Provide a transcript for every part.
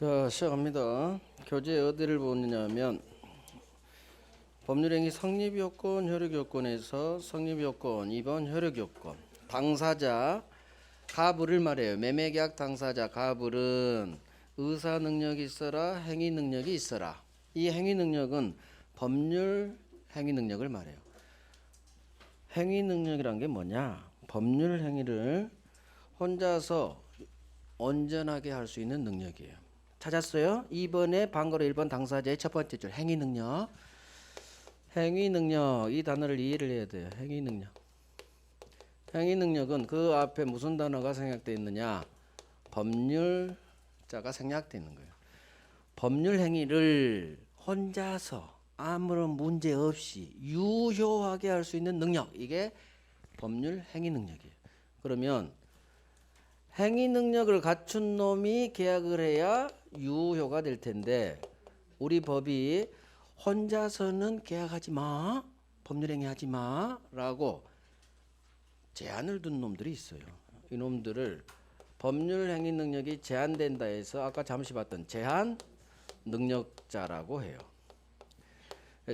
자, 시작합니다. 교재 어디를 보느냐면 법률행위 성립요건, 효력요건에서 성립요건 2번 효력요건. 당사자 가불을 말해요. 매매계약 당사자 가불은 의사능력이 있어라, 행위능력이 있어라. 이 행위능력은 법률 행위능력을 말해요. 행위능력이란 게 뭐냐? 법률 행위를 혼자서 온전하게 할 수 있는 능력이에요. 찾았어요? 2번에 방거로 1번 당사자의 첫 번째 줄 행위능력. 행위능력 이 단어를 이해를 해야 돼요. 행위능력. 행위능력은 그 앞에 무슨 단어가 생략되어 있느냐? 법률자가 생략되어 있는 거예요. 법률 행위를 혼자서 아무런 문제 없이 유효하게 할 수 있는 능력, 이게 법률 행위능력이에요. 그러면 행위 능력을 갖춘 놈이 계약을 해야 유효가 될 텐데 우리 법이 혼자서는 계약하지 마, 법률행위 하지 마라고 제한을 둔 놈들이 있어요. 이 놈들을 법률행위 능력이 제한된다 해서 아까 잠시 봤던 제한 능력자라고 해요.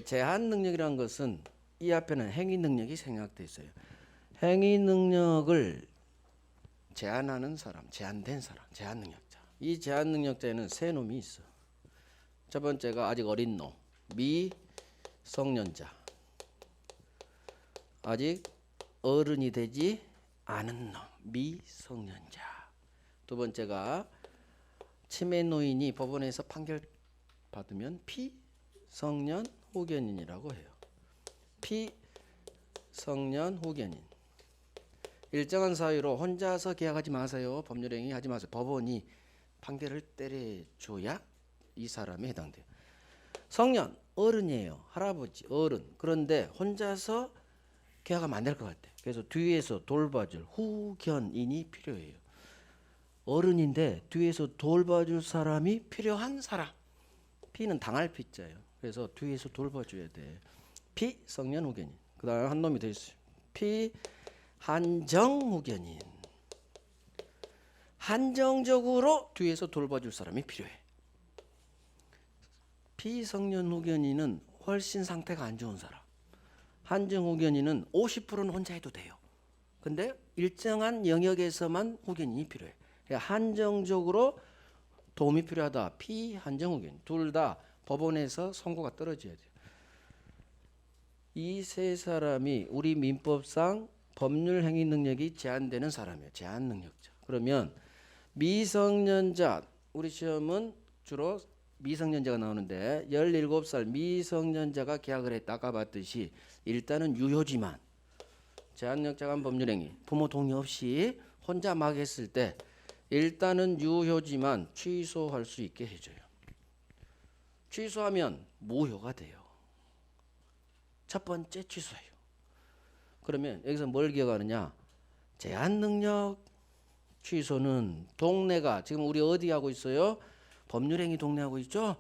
제한 능력이란 것은 이 앞에는 행위 능력이 생략돼 있어요. 행위 능력을 제한하는 사람, 제한된 사람, 제한 능력자. 이 제한 능력자에는 세 놈이 있어. 첫 번째가 아직 어린 놈, 미성년자. 아직 어른이 되지 않은 놈, 미성년자. 두 번째가 치매 노인이 법원에서 판결 받으면 피성년 후견인이라고 해요. 피성년 후견인. 일정한 사유로 혼자서 계약하지 마세요. 법률행위 하지 마세요. 법원이 판결을 때려줘야 이 사람에 해당돼요. 성년, 어른이에요. 할아버지, 어른. 그런데 혼자서 계약하면 안 될 것 같아요. 그래서 뒤에서 돌봐줄 후견인이 필요해요. 어른인데 뒤에서 돌봐줄 사람이 필요한 사람. 피는 당할 피자예요. 그래서 뒤에서 돌봐줘야 돼. 피성년 후견인. 그 다음에 한 놈이 더 있어요. 한정 후견인. 한정적으로 뒤에서 돌봐줄 사람이 필요해. 피성년 후견인은 훨씬 상태가 안 좋은 사람. 한정 후견인은 50%는 혼자 해도 돼요. 근데 일정한 영역에서만 후견인이 필요해. 그러니까 한정적으로 도움이 필요하다. 피한정 후견인. 둘 다 법원에서 선고가 떨어져야 돼요. 이 세 사람이 우리 민법상 법률 행위 능력이 제한되는 사람이에요. 제한 능력자. 그러면 미성년자, 우리 시험은 주로 미성년자가 나오는데 17살 미성년자가 계약을 했다. 아까 봤듯이 일단은 유효지만 제한 능력자가 한 법률 행위 부모 동의 없이 혼자 막 했을 때 일단은 유효지만 취소할 수 있게 해줘요. 취소하면 무효가 돼요. 첫 번째 취소예요. 그러면 여기서 뭘 기억하느냐? 제한 능력 취소는 동네가 지금 우리 어디 하고 있어요? 법률행위 동네 하고 있죠?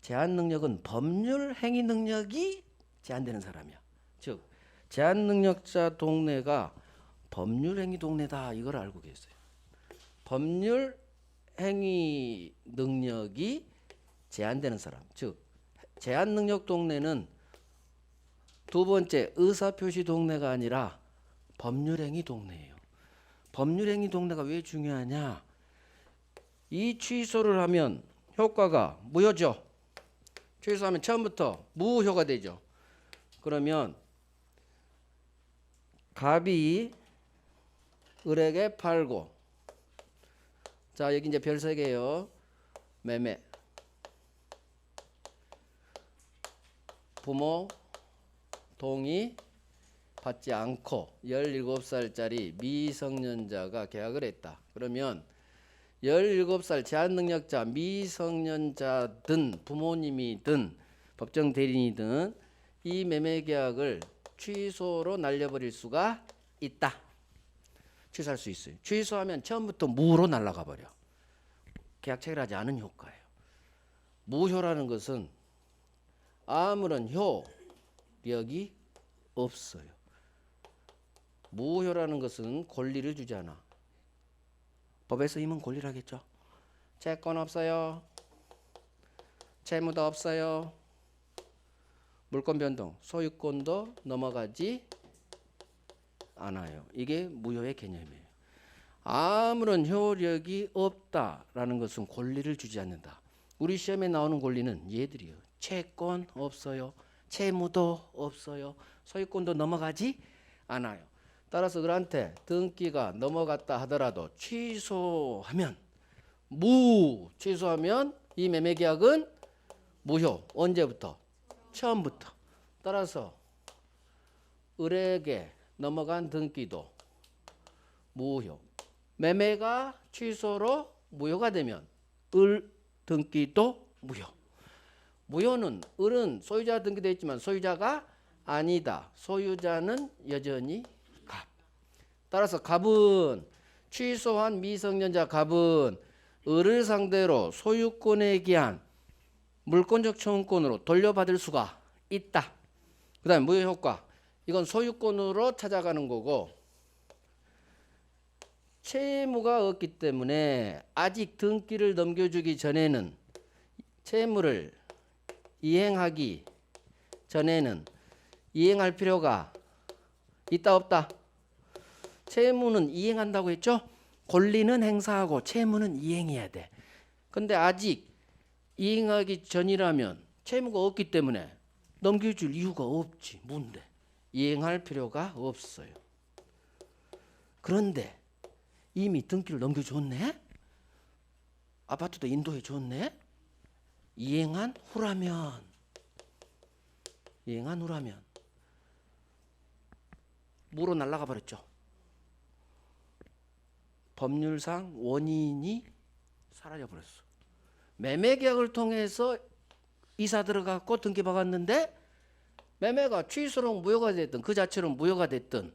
제한 능력은 법률행위 능력이 제한되는 사람이야. 즉 제한 능력자 동네가 법률행위 동네다 이걸 알고 계세요. 법률행위 능력이 제한되는 사람. 즉 제한 능력 동네는 두 번째 의사표시 동네가 아니라 법률행위 동네예요. 법률행위 동네가 왜 중요하냐? 이 취소를 하면 효과가 무효죠. 취소하면 처음부터 무효가 되죠. 그러면 갑이 을에게 팔고, 자 여기 이제 별 3개예요. 매매, 부모 동의 받지 않고 17살짜리 미성년자가 계약을 했다. 그러면 17살 제한능력자 미성년자든 부모님이든 법정 대리인이든 이 매매 계약을 취소로 날려버릴 수가 있다. 취소할 수 있어요. 취소하면 처음부터 무로 날아가 버려. 계약 체결하지 않은 효과예요. 무효라는 것은 아무런 효력이 없어요. 무효라는 것은 권리를 주지 않아. 법에서 임은 권리라겠죠. 채권 없어요. 채무도 없어요. 물권 변동, 소유권도 넘어가지 않아요. 이게 무효의 개념이에요. 아무런 효력이 없다라는 것은 권리를 주지 않는다. 우리 시험에 나오는 권리는 얘들이요. 채권 없어요. 채무도 없어요. 소유권도 넘어가지 않아요. 따라서 그들한테 등기가 넘어갔다 하더라도 취소하면 취소하면 이 매매계약은 무효. 언제부터? 처음부터. 따라서 을에게 넘어간 등기도 무효. 매매가 취소로 무효가 되면 을 등기도 무효. 무효는 을은 소유자 등기되어 있지만 소유자가 아니다. 소유자는 여전히 갑. 따라서 갑은 취소한 미성년자 갑은 을을 상대로 소유권에 기한 물권적 청구권으로 돌려받을 수가 있다. 그 다음에 무효 효과. 이건 소유권으로 찾아가는 거고 채무가 없기 때문에 아직 등기를 넘겨주기 전에는 채무를 이행하기 전에는 이행할 필요가 있다 없다? 채무는 이행한다고 했죠? 권리는 행사하고 채무는 이행해야 돼. 근데 아직 이행하기 전이라면 채무가 없기 때문에 넘겨줄 이유가 없지. 뭔데? 이행할 필요가 없어요. 그런데 이미 등기를 넘겨줬네? 아파트도 인도해 줬네? 이행한 후라면 무로 날아가 버렸죠. 법률상 원인이 사라져 버렸어. 매매계약을 통해서 이사 들어갔고 등기 박았는데 매매가 취소로 무효가 됐든 그 자체로 무효가 됐든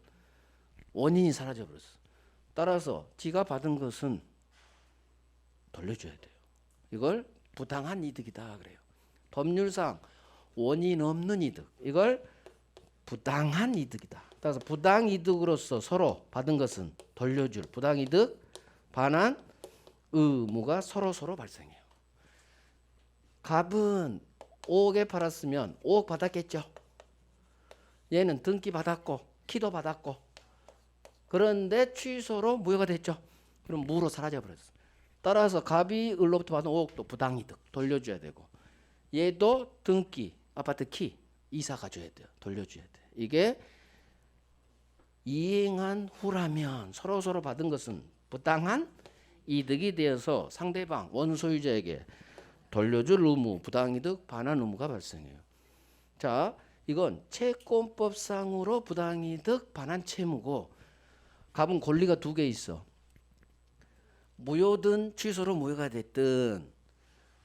원인이 사라져 버렸어. 따라서 지가 받은 것은 돌려줘야 돼요. 이걸 부당한 이득이다 그래요. 법률상 원인 없는 이득, 이걸 부당한 이득이다. 따라서 부당 이득으로서 서로 받은 것은 돌려줄 부당 이득 반환 의무가 서로 발생해요. 갑은 5억에 팔았으면 5억 받았겠죠. 얘는 등기 받았고 키도 받았고 그런데 취소로 무효가 됐죠. 그럼 무로 사라져 버렸어. 따라서 갑이 을로부터 받은 5억도 부당이득 돌려줘야 되고 얘도 등기 아파트 키 이사 가줘야 돼요. 돌려줘야 돼. 이게 이행한 후라면 서로 받은 것은 부당한 이득이 되어서 상대방 원소유자에게 돌려줄 의무 부당이득 반환 의무가 발생해요. 자, 이건 채권법상으로 부당이득 반환 채무고 갑은 권리가 두 개 있어. 무효든 취소로 무효가 됐든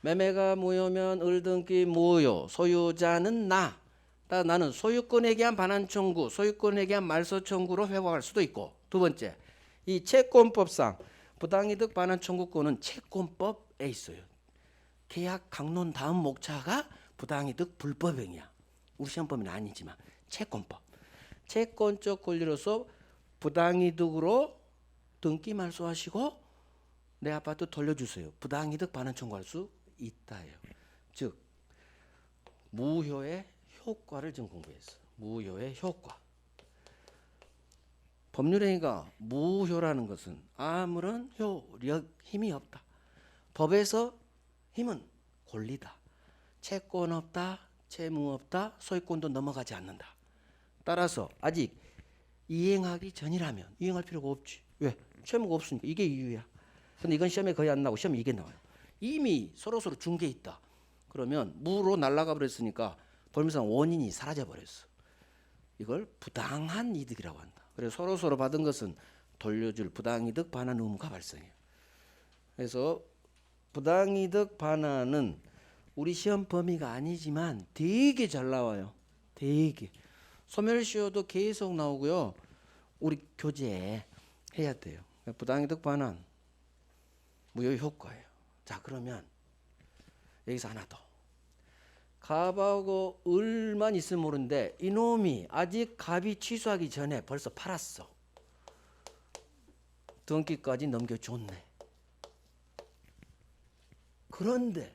매매가 무효면 을등기 무효 소유자는 나는 소유권에 대한 반환 청구 소유권에 대한 말소 청구로 회복할 수도 있고 두 번째 이 채권법상 부당이득 반환 청구권은 채권법에 있어요. 계약 강론 다음 목차가 부당이득 불법행위야. 우리 시험법은 아니지만 채권법 채권적 권리로서 부당이득으로 등기 말소하시고 내 아파트 돌려주세요. 부당이득 반환 청구할 수 있다예요. 즉 무효의 효과를 지금 공부했어. 무효의 효과. 법률행위가 무효라는 것은 아무런 효력 힘이 없다. 법에서 힘은 권리다. 채권 없다. 채무 없다. 소유권도 넘어가지 않는다. 따라서 아직 이행하기 전이라면 이행할 필요가 없지. 왜? 채무가 없으니까. 이게 이유야. 근데 이건 시험에 거의 안 나오고 시험에 이게 나와요. 이미 서로 준 게 있다. 그러면 무로 날아가 버렸으니까 법률상 원인이 사라져 버렸어. 이걸 부당한 이득이라고 한다. 그래서 서로 받은 것은 돌려줄 부당이득 반환 의무가 발생해요. 그래서 부당이득 반환은 우리 시험 범위가 아니지만 되게 잘 나와요. 되게. 소멸시효도 계속 나오고요. 우리 교재에 해야 돼요. 부당이득 반환 무효 효과예요. 자, 그러면 여기서 하나 더. 갑하고 을만 있으면 모르는데 이놈이 아직 갑이 취소하기 전에 벌써 팔았어. 등기까지 넘겨줬네. 그런데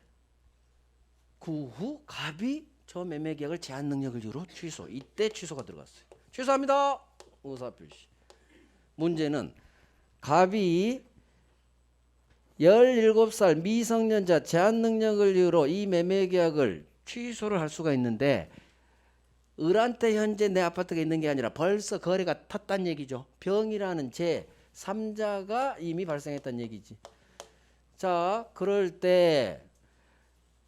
그 후 갑이 저 매매 계약을 제한 능력을 이유로 취소. 이때 취소가 들어갔어요. 취소합니다. 의사표시. 문제는 갑이 17살 미성년자 제한 능력을 이유로 이 매매 계약을 취소를 할 수가 있는데 을한테 현재 내 아파트가 있는 게 아니라 벌써 거래가 탔단 얘기죠. 병이라는 제 3자가 이미 발생했단 얘기지. 자, 그럴 때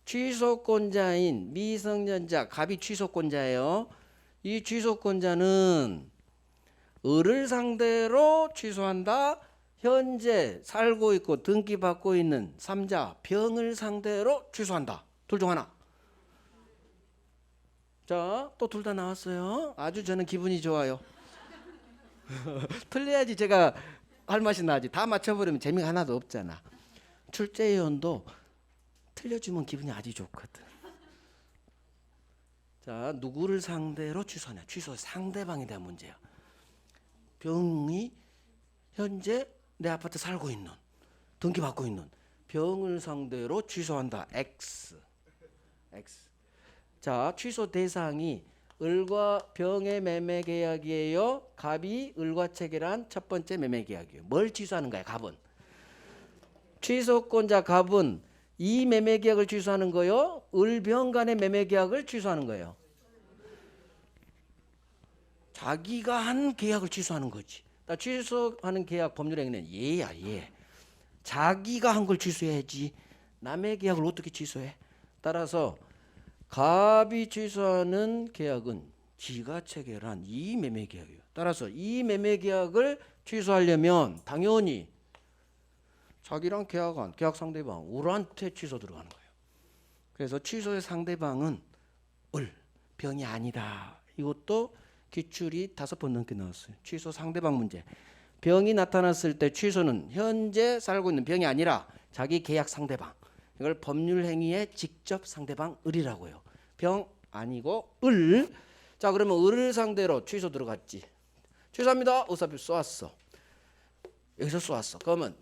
취소권자인 미성년자 갑이 취소권자예요. 이 취소권자는 을을 상대로 취소한다. 현재 살고 있고 등기 받고 있는 3자 병을 상대로 취소한다. 둘 중 하나. 자, 또 둘 다 나왔어요. 아주 저는 기분이 좋아요. 틀려야지 제가 할 맛이 나지. 다 맞춰버리면 재미가 하나도 없잖아. 출제위원도 틀려주면 기분이 아주 좋거든. 자, 누구를 상대로 취소하냐. 취소 상대방에 대한 문제야. 병이 현재 내 아파트 살고 있는, 등기 받고 있는 병을 상대로 취소한다. X. 자, 취소 대상이 을과 병의 매매 계약이에요. 갑이 을과 체결한 첫 번째 매매 계약이에요. 뭘 취소하는 거야, 갑은? 취소권자 갑은 이 매매 계약을 취소하는 거요. 을병 간의 매매 계약을 취소하는 거예요. 자기가 한 계약을 취소하는 거지. 나 취소하는 계약 법률 행위는 얘야, 얘. 자기가 한 걸 취소해야지. 남의 계약을 어떻게 취소해? 따라서 갑이 취소하는 계약은 지가 체결한 이 매매 계약이에요. 따라서 이 매매 계약을 취소하려면 당연히 자기랑 계약한 계약 상대방 을한테 취소 들어가는 거예요. 그래서 취소의 상대방은 을, 병이 아니다. 이것도 기출이 5번 넘게 나왔어요. 취소 상대방 문제. 병이 나타났을 때 취소는 현재 살고 있는 병이 아니라 자기 계약 상대방. 이걸 법률 행위의 직접 상대방 을이라고 해요. 병 아니고 을. 자, 그러면 을을 상대로 취소 들어갔지. 취소합니다. 의사표 쏘았어. 여기서 쏘았어. 그러면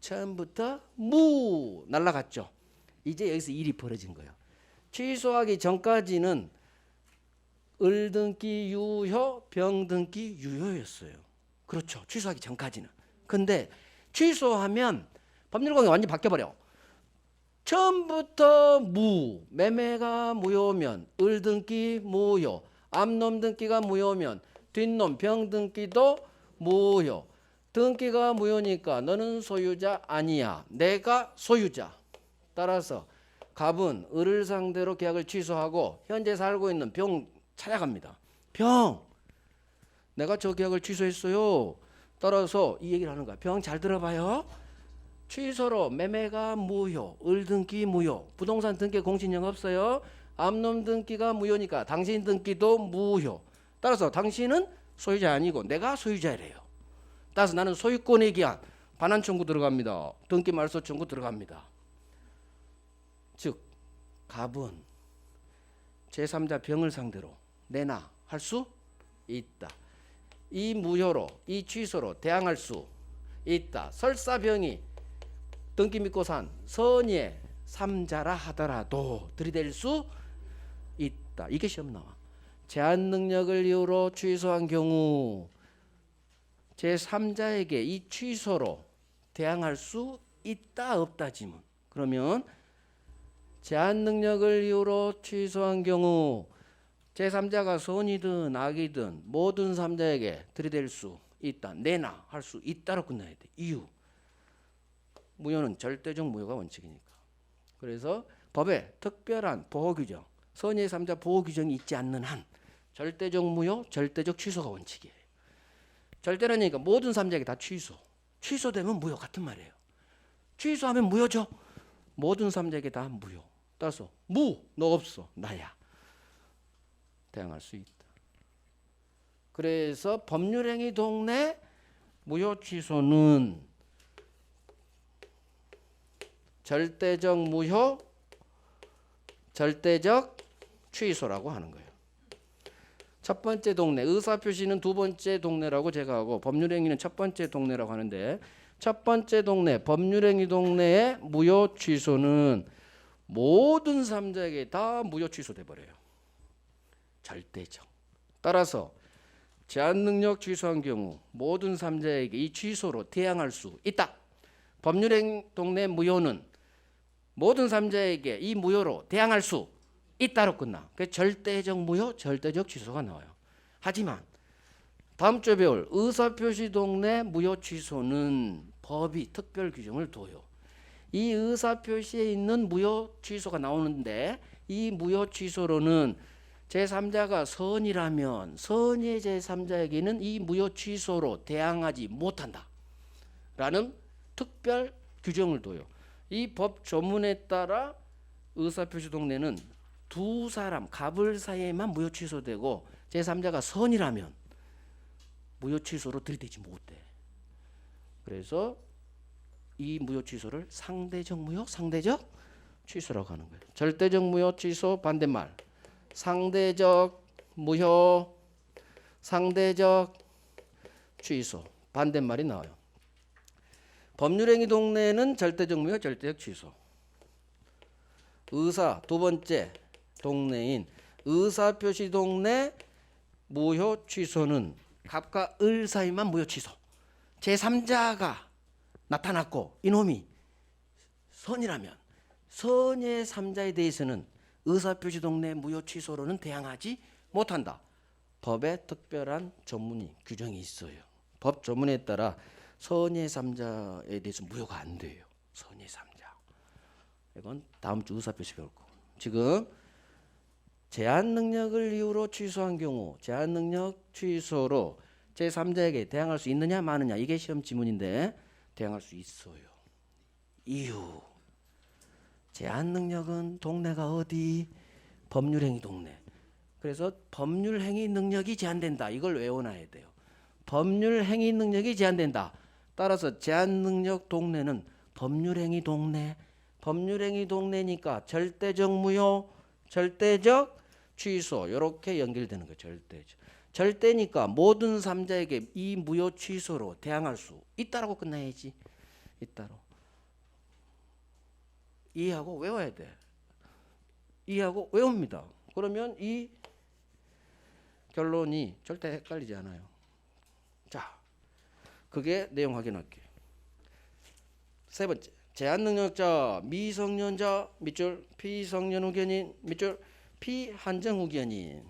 처음부터 무 날라갔죠. 이제 여기서 일이 벌어진 거예요. 취소하기 전까지는 을 등기 유효, 병 등기 유효였어요. 그렇죠. 취소하기 전까지는. 근데 취소하면 법률공이 완전히 바뀌어버려. 처음부터 무, 매매가 무효면 을 등기 무효, 앞놈 등기가 무효면 뒷놈 병 등기도 무효. 등기가 무효니까 너는 소유자 아니야. 내가 소유자. 따라서 갑은 을을 상대로 계약을 취소하고 현재 살고 있는 병 찾아갑니다. 병, 내가 저 계약을 취소했어요. 따라서 이 얘기를 하는 거야. 병 잘 들어봐요. 취소로 매매가 무효, 을 등기 무효, 부동산 등기 공신력 없어요. 앞놈 등기가 무효니까 당신 등기도 무효. 따라서 당신은 소유자 아니고 내가 소유자래요. 따라서 나는 소유권에 기한 반환 청구 들어갑니다. 등기 말소 청구 들어갑니다. 즉 갑은 제3자 병을 상대로 내나 할 수 있다. 이 무효로 이 취소로 대항할 수 있다. 설사 병이 등기 믿고 산 선의의 3자라 하더라도 들이댈 수 있다. 이게 시험 나와. 제한 능력을 이유로 취소한 경우 제3자에게 이 취소로 대항할 수 있다 없다 지문. 그러면 제한 능력을 이유로 취소한 경우 제3자가 선이든 악이든 모든 3자에게 들이댈 수 있다. 내나 할 수 있다로 끝나야 돼. 이유. 무효는 절대적 무효가 원칙이니까. 그래서 법에 특별한 보호규정, 선의의 3자 보호규정이 있지 않는 한 절대적 무효, 절대적 취소가 원칙이에요. 절대라니까 모든 3자에게 다 취소. 취소되면 무효 같은 말이에요. 취소하면 무효죠. 모든 3자에게 다 무효. 따라서 너 없어. 나야. 대항할 수 있다. 그래서 법률행위 동내 무효 취소는 절대적 무효, 절대적 취소라고 하는 거예요. 첫 번째 동네, 의사표시는 두 번째 동네라고 제가 하고 법률행위는 첫 번째 동네라고 하는데 첫 번째 동네 법률행위 동네의 무효 취소는 모든 삼자에게 다 무효 취소돼 버려요. 절대적. 따라서 제한 능력 취소한 경우 모든 삼자에게 이 취소로 대항할 수 있다. 법률행위 동네 무효는 모든 삼자에게 이 무효로 대항할 수 있다로 끝나. 그 절대적 무효, 절대적 취소가 나와요. 하지만 다음 주에 배울 의사표시 동네 무효 취소는 법이 특별 규정을 둬요. 이 의사표시에 있는 무효 취소가 나오는데 이 무효 취소로는 제3자가 선이라면 선의 제3자에게는 이 무효 취소로 대항하지 못한다 라는 특별 규정을 둬요. 이 법 조문에 따라 의사표시 동네는 두 사람 갑을 사이에만 무효 취소되고 제3자가 선이라면 무효 취소로 들이대지 못해. 그래서 이 무효 취소를 상대적 무효, 상대적 취소라고 하는 거예요. 절대적 무효 취소 반대말 상대적 무효, 상대적 취소 반대말이 나와요. 법률행위 동네는 절대적 무효, 절대적 취소. 의사 두 번째 동네인 의사표시 동네 무효 취소는 갑과 을 사이만 무효 취소. 제3자가 나타났고 이놈이 선이라면 선의 3자에 대해서는 의사표시 동네 무효 취소로는 대항하지 못한다. 법에 특별한 조문이 규정이 있어요. 법 조문에 따라 선의 3자에 대해서 무효가 안 돼요. 선의 3자. 이건 다음 주 의사표시 배울 거고. 지금 제한 능력을 이유로 취소한 경우 제한 능력 취소로 제3자에게 대항할 수 있느냐 마느냐 이게 시험 지문인데 대항할 수 있어요. 이유 제한 능력은 동네가 어디? 법률행위 동네. 그래서 법률행위 능력이 제한된다. 이걸 외워놔야 돼요. 법률행위 능력이 제한된다. 따라서 제한 능력 동네는 법률행위 동네. 법률행위 동네니까 절대적 무효, 절대적 취소 이렇게 연결되는 거예요. 절대적. 절대니까 모든 3자에게 이 무효 취소로 대항할 수 있다라고 끝나야지. 있다로. 이해하고 외워야 돼. 이해하고 외웁니다. 그러면 이 결론이 절대 헷갈리지 않아요. 자, 그게 내용 확인할게요. 세 번째, 제한 능력자 미성년자 밑줄 피성년 후견인 밑줄 피한정 후견인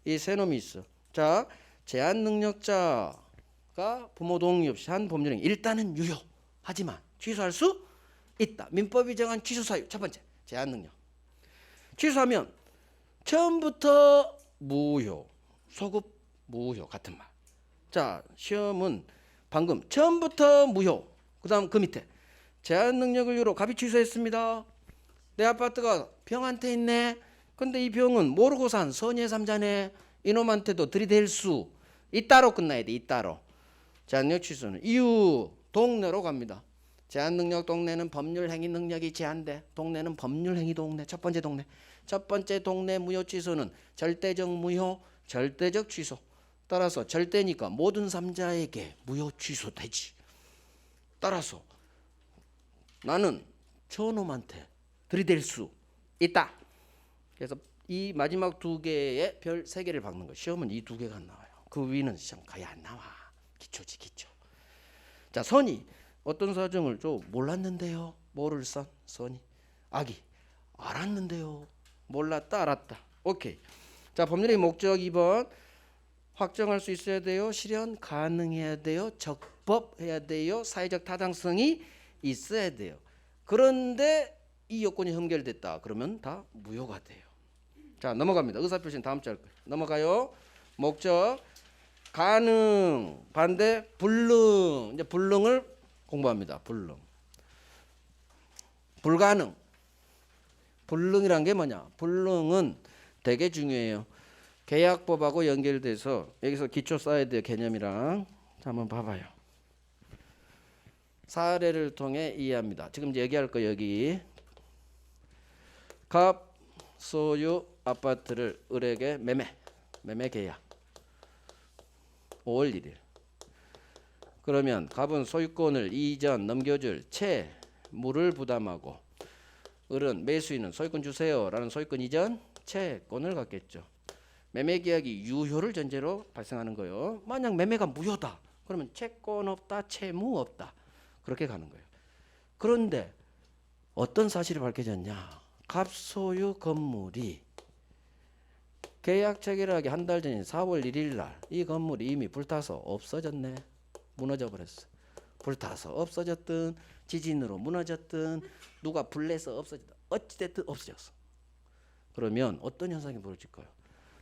이 세 놈이 있어. 자, 제한 능력자가 부모 동의 없이 한 법률행위 일단은 유효. 하지만 취소할 수 있다. 민법이 정한 취소 사유 첫 번째 제한 능력. 취소하면 처음부터 무효, 소급 무효 같은 말. 자, 시험은 방금 처음부터 무효. 그다음 그 밑에 제한 능력을 이유로 갑이 취소했습니다. 내 아파트가 병한테 있네. 근데 이 병은 모르고 산 선의 3자네. 이놈한테도 들이댈 수 있다로 끝나야 돼. 있다로. 제한 능력 취소는 이유 동네로 갑니다. 제한 능력 동네는 법률 행위 능력이 제한돼. 동네는 법률 행위 동네. 첫 번째 동네. 첫 번째 동네 무효 취소는 절대적 무효, 절대적 취소. 따라서 절대니까 모든 3자에게 무효 취소되지. 따라서 나는 저놈한테 들이댈 수 있다. 그래서 이 마지막 두 개의 별 3개를 박는 거. 시험은 이 2개가 나와요. 그 위는 시험 거의 안 나와. 기초지 기초. 자, 선이 어떤 사정을 좀 몰랐는데요. 뭐를 선? 선이. 악이 알았는데요. 몰랐다 알았다. 오케이. 자, 법률의 목적 2번 확정할 수 있어야 돼요. 실현 가능해야 돼요. 적법해야 돼요. 사회적 타당성이 있어야 돼요. 그런데 이 요건이 흠결됐다. 그러면 다 무효가 돼요. 자, 넘어갑니다. 의사표시는 다음 주 할 거예요. 넘어가요. 목적 가능 반대 불능. 이제 불능을 공부합니다. 불능. 불가능. 불능이란 게 뭐냐? 불능은 되게 중요해요. 계약법하고 연결돼서 여기서 기초 쌓아야 돼요. 개념이랑. 자, 한번 봐봐요. 사례를 통해 이해합니다. 지금 이제 얘기할 거 여기. 갑 소유 아파트를 을에게 매매 계약 5월 1일. 그러면 갑은 소유권을 이전 넘겨줄 채무를 부담하고 을은 매수인은 소유권 주세요라는 소유권 이전 채권을 갖겠죠. 매매계약이 유효를 전제로 발생하는 거예요. 만약 매매가 무효다 그러면 채권 없다 채무 없다 그렇게 가는 거예요. 그런데 어떤 사실이 밝혀졌냐. 갑소유 건물이 계약 체결하기 한 달 전인 4월 1일 날 이 건물이 이미 불타서 없어졌네. 무너져 버렸어. 불타서 없어졌든 지진으로 무너졌든 누가 불내서 없어졌든 어찌됐든 없어졌어. 그러면 어떤 현상이 벌어질까요?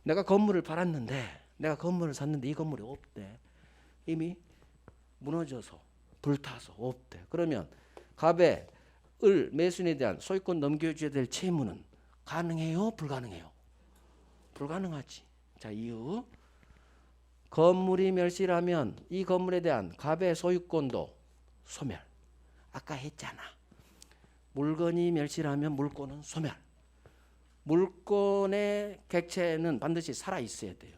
내가 건물을 팔았는데 내가 건물을 샀는데 이 건물이 없대. 이미 무너져서 불타서 없대. 그러면 갑의 을 매수인에 대한 소유권 넘겨줘야 될 채무는 가능해요? 불가능해요? 불가능하지. 자, 이유. 건물이 멸실하면 이 건물에 대한 갑의 소유권도 소멸. 아까 했잖아. 물건이 멸실하면 물건은 소멸. 물건의 객체는 반드시 살아 있어야 돼요.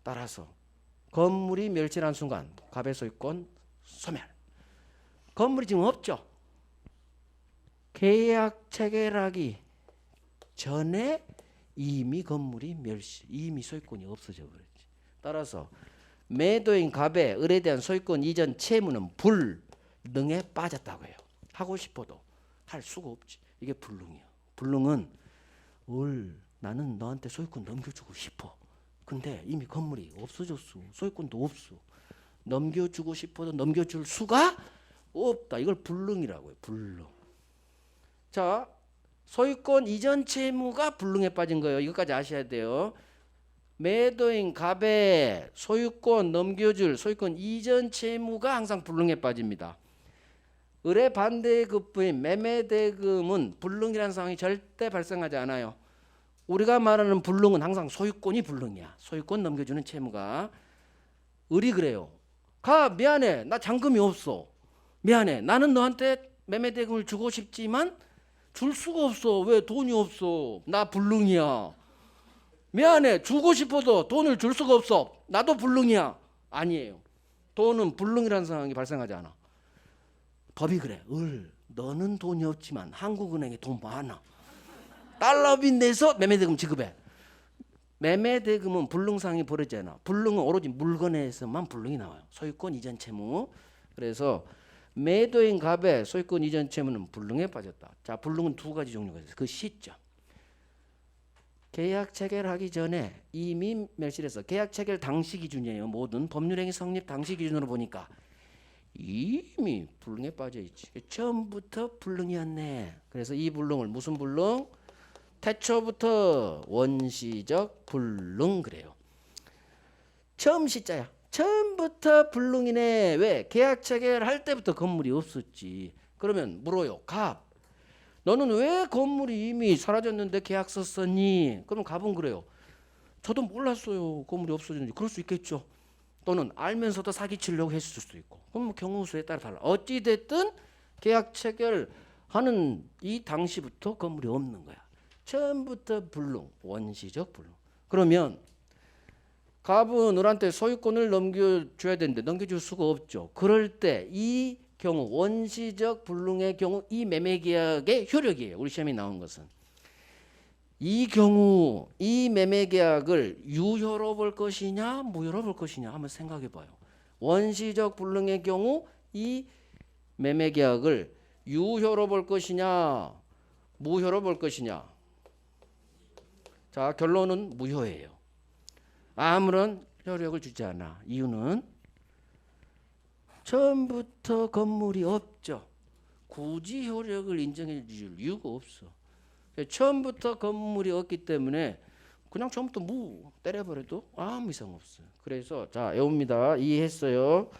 따라서 건물이 멸실한 순간 갑의 소유권 소멸. 건물이 지금 없죠. 계약 체결하기 전에 이미 건물이 멸실, 이미 소유권이 없어져 버렸지. 따라서 매도인 갑의 을에 대한 소유권 이전 채무는 불능에 빠졌다고 해요. 하고 싶어도 할 수가 없지. 이게 불능이야. 불능은 나는 너한테 소유권 넘겨주고 싶어. 근데 이미 건물이 없어졌어. 소유권도 없어. 넘겨주고 싶어도 넘겨줄 수가 없다. 이걸 불능이라고 해요. 불능. 자, 소유권 이전 채무가 불능에 빠진 거예요. 이것까지 아셔야 돼요. 매도인 갑의 소유권 넘겨줄 소유권 이전 채무가 항상 불능에 빠집니다. 을의 반대급부인 매매대금은 불능이라는 상황이 절대 발생하지 않아요. 우리가 말하는 불능은 항상 소유권이 불능이야. 소유권 넘겨주는 채무가. 을이 그래요. 가 미안해. 나 잔금이 없어. 미안해. 나는 너한테 매매대금을 주고 싶지만 줄 수가 없어. 왜? 돈이 없어. 나 불능이야. 미안해. 주고 싶어도 돈을 줄 수가 없어. 나도 불능이야. 아니에요. 돈은 불능이라는 상황이 발생하지 않아. 법이 그래. 너는 돈이 없지만 한국은행에 돈 많아. 달러비 내서 매매대금 지급해. 매매대금은 불능상이 벌어지잖아. 불능은 오로지 물건에서만 불능이 나와요. 소유권 이전 채무. 그래서 매도인 갑의 소유권 이전 채무는 불능에 빠졌다. 자, 불능은 두 가지 종류가 있어요. 그 시점. 계약 체결하기 전에 이미 멸실해서 계약 체결 당시 기준이에요. 모든 법률행위 성립 당시 기준으로 보니까 이미 불능에 빠져 있지. 처음부터 불능이었네. 그래서 이 불능을 무슨 불능? 태초부터 원시적 불능 그래요. 처음 시자야. 처음부터 불능이네. 왜? 계약 체결할 때부터 건물이 없었지. 그러면 물어요. 갑, 너는 왜 건물이 이미 사라졌는데 계약서 썼니? 그럼 갑은 그래요. 저도 몰랐어요. 건물이 없어졌는지. 그럴 수 있겠죠. 또는 알면서도 사기치려고 했을 수도 있고. 그럼 뭐 경우 수에 따라 달라. 어찌 됐든 계약 체결하는 이 당시부터 건물이 없는 거야. 처음부터 불능, 원시적 불능. 그러면 갑은 을한테 소유권을 넘겨줘야 되는데 넘겨줄 수가 없죠. 그럴 때 이 경우 원시적 불능의 경우 이 매매계약의 효력이에요. 우리 시험에 나온 것은. 이 경우 이 매매계약을 유효로 볼 것이냐 무효로 볼 것이냐 한번 생각해 봐요. 원시적 불능의 경우 이 매매계약을 유효로 볼 것이냐 무효로 볼 것이냐. 자, 결론은 무효예요. 아무런 효력을 주지 않아. 이유는 처음부터 건물이 없죠. 굳이 효력을 인정해 줄 이유가 없어. 처음부터 건물이 없기 때문에 그냥 처음부터 때려버려도 아무 이상 없어요. 그래서 자, 외웁니다. 이해했어요.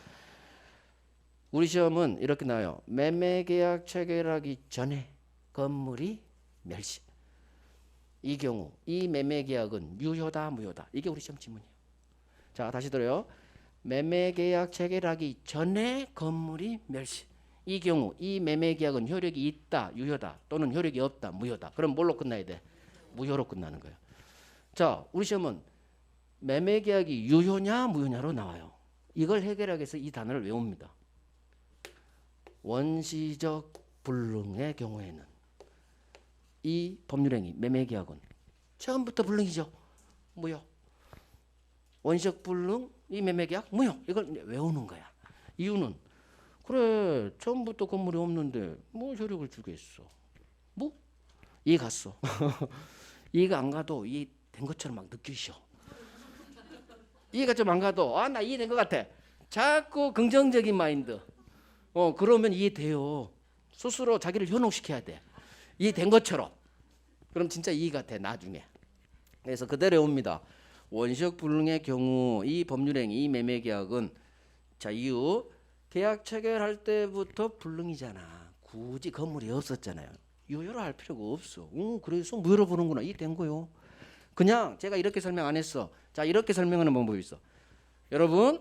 우리 시험은 이렇게 나와요. 매매계약 체결하기 전에 건물이 멸실. 이 경우 이 매매계약은 유효다 무효다. 이게 우리 시험 지문이에요. 자, 다시 들어요. 매매계약 체결하기 전에 건물이 멸실. 이 경우 이 매매계약은 효력이 있다 유효다 또는 효력이 없다 무효다. 그럼 뭘로 끝나야 돼? 무효로 끝나는 거예요. 자, 우리 시험은 매매계약이 유효냐 무효냐로 나와요. 이걸 해결하기 위해서 이 단어를 외웁니다. 원시적 불능의 경우에는 이 법률행위 매매계약은 처음부터 불능이죠. 무효. 원시적 불능 이 매매계약 무효. 이걸 이제 외우는 거야. 이유는 그래 처음부터 건물이 없는데 뭐 효력을 주겠어. 뭐 이해 갔어. 이해가 안 가도 이해된 것처럼 막 느끼셔. 이해가 좀 안 가도 나 이해된 것 같아. 자꾸 긍정적인 마인드. 그러면 이해돼요. 스스로 자기를 현혹시켜야 돼. 이해된 것처럼. 그럼 진짜 이해가 돼 나중에. 그래서 그대로 옵니다. 원시적 불능의 경우 이 법률행위 이 매매계약은 자 이유 계약 체결할 때부터 불능이잖아. 굳이 건물이 없었잖아요. 유효로 할 필요가 없어. 그래서 무효로 보는구나. 이해된 거요. 그냥 제가 이렇게 설명 안 했어. 자 이렇게 설명하는 방법이 있어. 여러분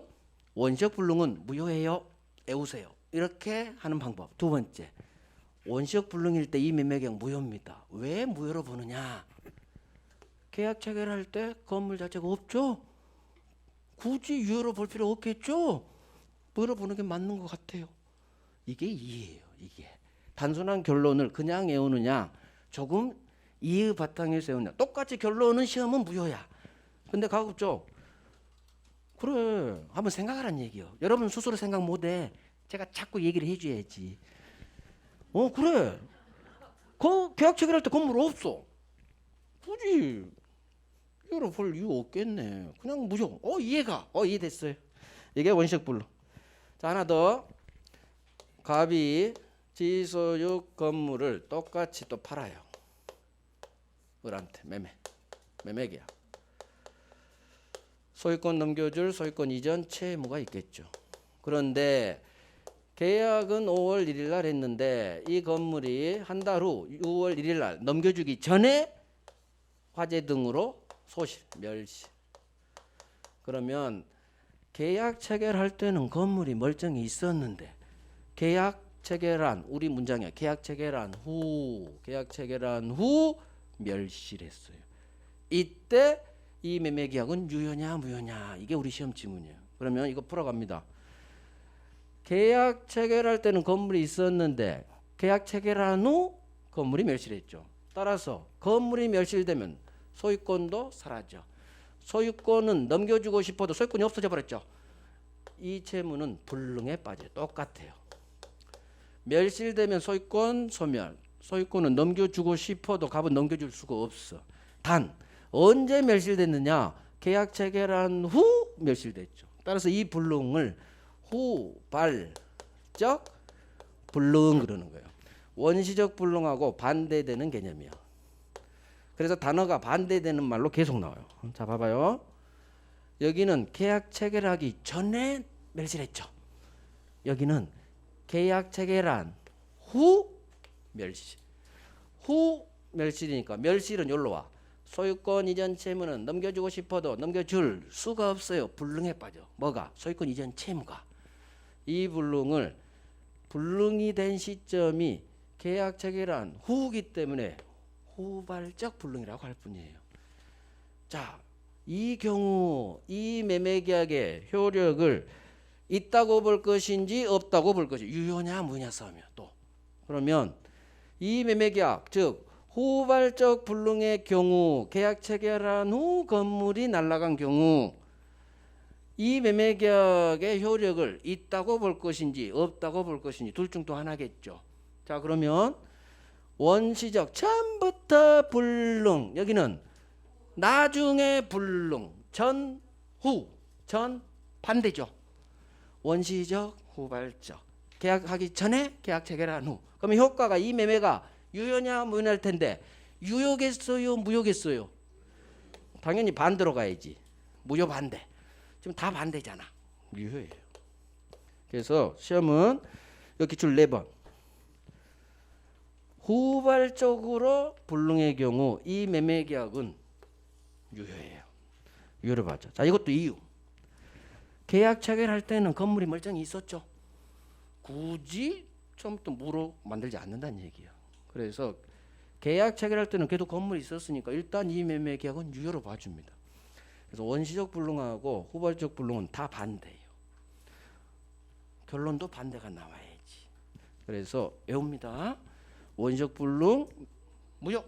원시적 불능은 무효예요. 외우세요. 이렇게 하는 방법. 두 번째 원시적 불능일 때 이 매매계약 무효입니다. 왜 무효로 보느냐. 계약 체결할 때 건물 자체가 없죠. 굳이 유효로 볼 필요 없겠죠. 무효로 보는 게 맞는 것 같아요. 이게 이해예요. 이게 단순한 결론을 그냥 외우느냐 조금 이해 바탕에서 외우느냐. 똑같이 결론은 시험은 무효야. 근데 가급적 그래 한번 생각하라는 얘기요. 여러분 스스로 생각 못해. 제가 자꾸 얘기를 해줘야지. 그래 그 계약 체결할 때 건물 없어. 굳이 이거를 볼 이유 없겠네. 그냥 무효. 이해가. 이해됐어요. 이게 원시적 불능. 자 하나 더. 갑이 지소유 건물을 똑같이 또 팔아요. 을한테 매매계약. 소유권 넘겨줄 소유권 이전 채무가 있겠죠. 그런데 계약은 5월 1일 날 했는데 이 건물이 한 달 후 6월 1일 날 넘겨주기 전에 화재 등으로 소실, 멸실. 그러면 계약 체결할 때는 건물이 멀쩡히 있었는데 계약 체결한 우리 문장에 계약 체결한 후 멸실했어요. 이때 이 매매계약은 유효냐 무효냐 이게 우리 시험 지문이에요. 그러면 이거 풀어갑니다. 계약 체결할 때는 건물이 있었는데 계약 체결한 후 건물이 멸실했죠. 따라서 건물이 멸실되면 소유권도 사라져. 소유권은 넘겨주고 싶어도 소유권이 없어져 버렸죠. 이 채무는 불능에 빠져요. 똑같아요. 멸실되면 소유권 소멸. 소유권은 넘겨주고 싶어도 갑은 넘겨줄 수가 없어. 단 언제 멸실됐느냐? 계약 체결한 후 멸실됐죠. 따라서 이 불능을 후발적 불능 그러는 거예요. 원시적 불능하고 반대되는 개념이에요. 그래서 단어가 반대되는 말로 계속 나와요. 자 봐봐요. 여기는 계약 체결하기 전에 멸실했죠. 여기는 계약 체결한 후 멸실. 후 멸실이니까 멸실은 여기로 와. 소유권 이전 채무는 넘겨주고 싶어도 넘겨줄 수가 없어요. 불능에 빠져. 뭐가? 소유권 이전 채무가. 이 불능을 불능이 된 시점이 계약 체결한 후기 때문에 후발적 불능이라고 할 뿐이에요. 자, 이 경우 이 매매계약의 효력을 있다고 볼 것인지 없다고 볼 것인지 유효냐 무효냐 싸움이야. 또 그러면 이 매매계약 즉 후발적 불능의 경우 계약 체결한 후 건물이 날아간 경우 이 매매계약의 효력을 있다고 볼 것인지 없다고 볼 것인지 둘 중 또 하나겠죠. 자 그러면 원시적 처음부터 불능 여기는 나중에 불능 전 반대죠. 원시적 후발적 계약하기 전에 계약 체결한 후 그러면 효과가 이 매매가 유효냐 무효냐일 텐데 유효겠어요 무효겠어요? 당연히 반대로 가야지. 무효 반대. 지금 다 반대잖아. 유효예요. 그래서 시험은 여기 기출 4번 후발적으로 불능의 경우 이 매매계약은 유효예요. 유효를 봐죠. 자 이것도 이유. 계약 체결할 때는 건물이 멀쩡히 있었죠. 굳이 처음부터 무로 만들지 않는다는 얘기예요. 그래서 계약 체결할 때는 계속 건물이 있었으니까 일단 이 매매계약은 유효로 봐줍니다. 그래서 원시적 불능하고 후발적 불능은 다 반대예요. 결론도 반대가 나와야지. 그래서 외웁니다. 원시적 불능 무효,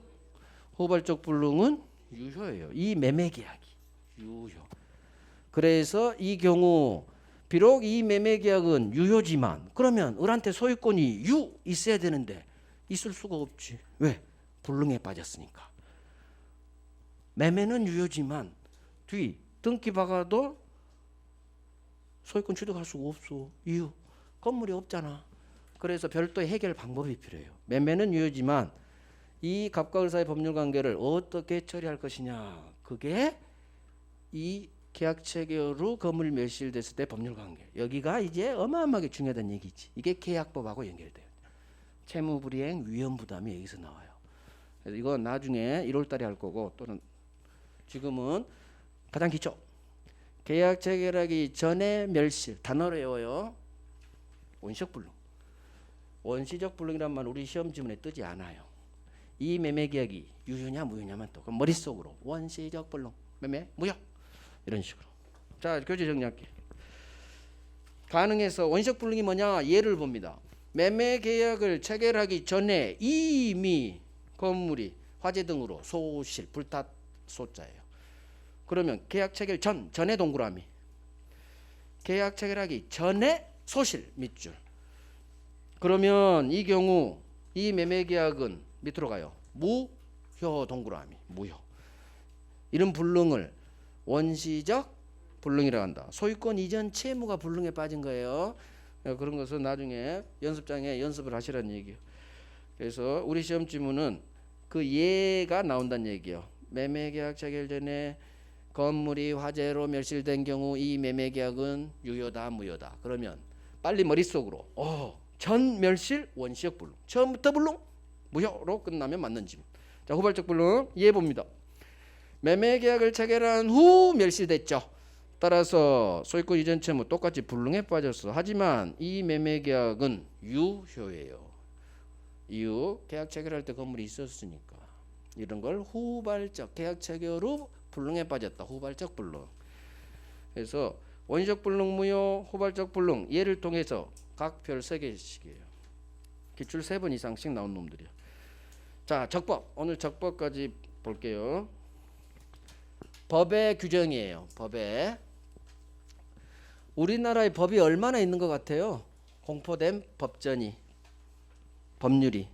후발적 불능은 유효예요. 이 매매 계약이 유효. 그래서 이 경우 비록 이 매매 계약은 유효지만 그러면 을한테 소유권이 있어야 되는데 있을 수가 없지. 왜? 불능에 빠졌으니까. 매매는 유효지만 뒤 등기 박아도 소유권 취득할 수가 없어. 이유 건물이 없잖아. 그래서 별도의 해결 방법이 필요해요. 매매는 유효지만 이 갑과 을 사이 법률 관계를 어떻게 처리할 것이냐. 그게 이 계약 체결 후 건물 멸실됐을 때 법률 관계. 여기가 이제 어마어마하게 중요하다는 얘기지. 이게 계약법하고 연결돼요. 채무불이행 위험 부담이 여기서 나와요. 그래서 이건 나중에 1월 달에 할 거고 또는 지금은 가장 기초. 계약 체결하기 전에 멸실. 단어로 외워요. 원시적 불능. 원시적 불능이란 말 우리 시험 지문에 뜨지 않아요. 이 매매 계약이 유효냐 무효냐만 또 그럼 머릿속으로 원시적 불능 매매 무효 이런 식으로. 자, 교재 정리할게. 가능해서 원시적 불능이 뭐냐? 예를 봅니다. 매매 계약을 체결하기 전에 이미 건물이 화재 등으로 소실 불탔 소자예요. 그러면 계약 체결 전에 동그라미. 계약 체결하기 전에 소실 밑줄. 그러면 이 경우 이 매매 계약은 밑으로 가요. 무효 동그라미 무효. 이런 불능을 원시적 불능이라고 한다. 소유권 이전 채무가 불능에 빠진 거예요. 그런 것은 나중에 연습장에 연습을 하시라는 얘기예요. 그래서 우리 시험 지문은 그 예가 나온다는 얘기예요. 매매 계약 체결 전에 건물이 화재로 멸실된 경우 이 매매 계약은 유효다 무효다. 그러면 빨리 머릿속으로 전 멸실 원시적 불능. 처음부터 불능 무효로 끝나면 맞는 지문. 자, 후발적 불능 예 봅니다. 매매 계약을 체결한 후 멸실됐죠. 따라서 소유권 이전 채무 똑같이 불능에 빠졌어. 하지만 이 매매 계약은 유효예요. 이유 계약 체결할 때 건물이 있었으니까. 이런 걸 후발적 계약 체결 후 불능에 빠졌다. 후발적 불능. 그래서 원시적 불능 무효, 후발적 불능 예를 통해서 각 별 3개씩이에요. 기출 3번 이상씩 나온 놈들이요. 자, 적법. 오늘 적법까지 볼게요. 법의 규정이에요. 법에. 우리나라의 법이 얼마나 있는 것 같아요? 공포된 법전이. 법률이.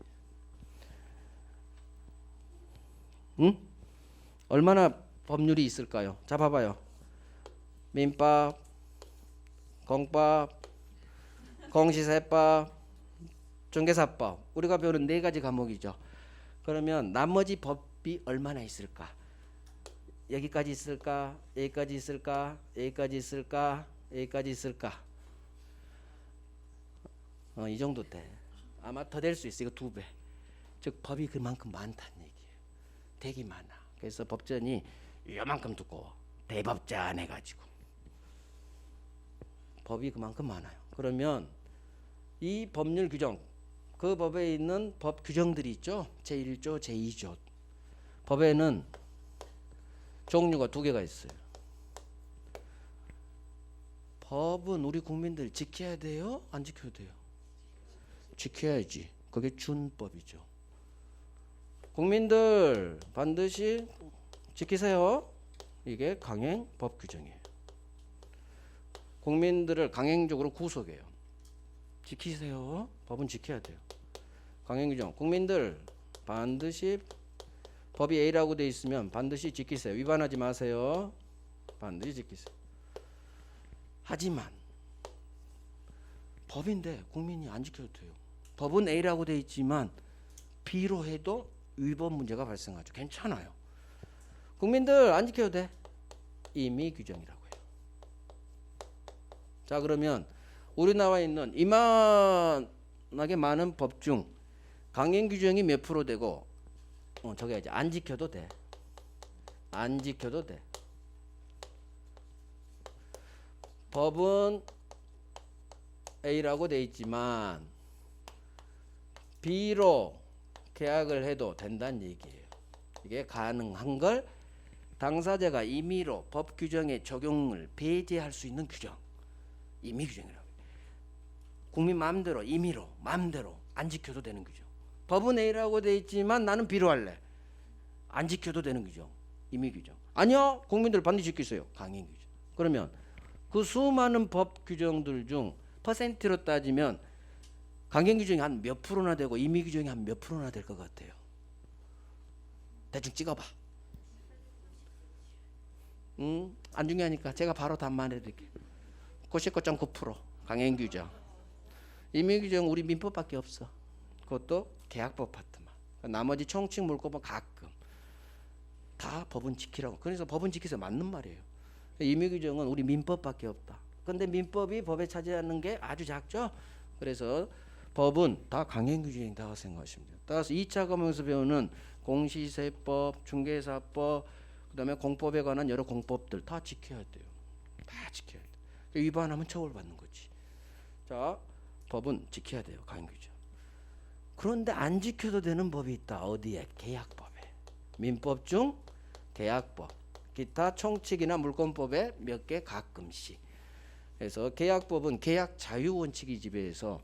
응? 얼마나 법률이 있을까요? 자, 봐봐요. 민법, 공법, 공시세법, 중개사법. 우리가 배우는 4가지 과목이죠. 그러면 나머지 법이 얼마나 있을까? 여기까지 있을까? 여기까지 있을까? 여기까지 있을까? 여기까지 있을까? 이 정도 돼. 아마 더 될 수 있어. 이거 2배. 즉 법이 그만큼 많다는 얘기예요. 되게 많아. 그래서 법전이 요만큼 두꺼워. 대법전 해가지고. 법이 그만큼 많아요. 그러면 이 법률 규정, 그 법에 있는 법 규정들이 있죠. 제1조, 제2조. 법에는 종류가 2개가 있어요. 법은 우리 국민들 지켜야 돼요? 안 지켜야 돼요? 지켜야지. 그게 준법이죠. 국민들 반드시 지키세요. 이게 강행 법 규정이에요. 국민들을 강행적으로 구속해요. 지키세요. 법은 지켜야 돼요. 강행 규정. 국민들 반드시 법이 A라고 돼 있으면 반드시 지키세요. 위반하지 마세요. 반드시 지키세요. 하지만 법인데 국민이 안 지켜도 돼요. 법은 A라고 돼 있지만 B로 해도 위법 문제가 발생하죠. 괜찮아요. 국민들 안 지켜도 돼. 임의 규정이라고 해요. 자, 그러면 우리나라에 있는 이만하게 많은 법 중 강행 규정이 몇 프로 되고 저게 안 지켜도 돼. 안 지켜도 돼. 법은 A라고 돼 있지만 B로 계약을 해도 된다는 얘기예요. 이게 가능한 걸 당사자가 임의로 법 규정의 적용을 배제할 수 있는 규정. 임의 규정이라고 해요. 국민 마음대로 임의로 마음대로 안 지켜도 되는 규정. 법은 A라고 돼 있지만 나는 B로 할래. 안 지켜도 되는 규정. 임의 규정. 아니요. 국민들 반드시 지키세요. 강행 규정. 그러면 그 수많은 법 규정들 중 퍼센트로 따지면 강행 규정이 한 몇 프로나 되고 임의 규정이 한 몇 프로나 될 것 같아요. 대충 찍어봐. 안 중요하니까 제가 바로 답만해 드릴게요. 99.9% 강행 규정. 임의 규정 우리 민법밖에 없어. 그것도 계약법 파트만. 나머지 총칙 물법은 가끔. 다 법은 지키라고. 그래서 법은 지키세요. 맞는 말이에요. 임의 규정은 우리 민법밖에 없다. 근데 민법이 법에 차지하는 게 아주 작죠. 그래서 법은 다 강행 규정이라고 생각하시면 돼요. 따라서 2차 과목에서 배우는 공시세법, 중개사법, 그다음에 공법에 관한 여러 공법들 다 지켜야 돼요. 다 지켜야 돼요. 위반하면 처벌받는 거지. 자, 법은 지켜야 돼요. 강행 규정. 그런데 안 지켜도 되는 법이 있다. 어디에? 계약법에. 민법 중 계약법, 기타 총칙이나 물권법에 몇 개 가끔씩. 그래서 계약법은 계약 자유 원칙이 지배해서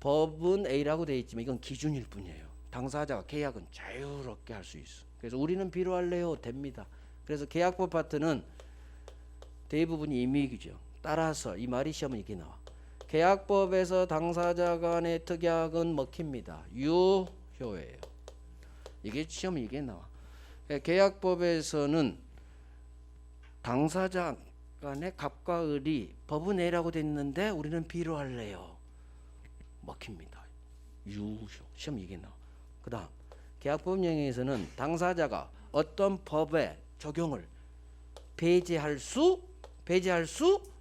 법은 A라고 되어 있지만 이건 기준일 뿐이에요. 당사자가 계약은 자유롭게 할 수 있어. 그래서 우리는 B로 할래요? 됩니다. 그래서 계약법 파트는 대부분이 임의 규정. 따라서 이 말이 시험은 이게 나와. 계약법에서 당사자 간의 특약은 먹힙니다. 유효예요. 이게 시험 이게 나와. 계약법에서는 당사자 간의 갑과 을이 법은 A라고 돼 있는데 우리는 B로 할래요. 먹힙니다. 유효. 시험 이게 나와. 그다음 계약법 영역에서는 당사자가 어떤 법의 적용을 배제할 수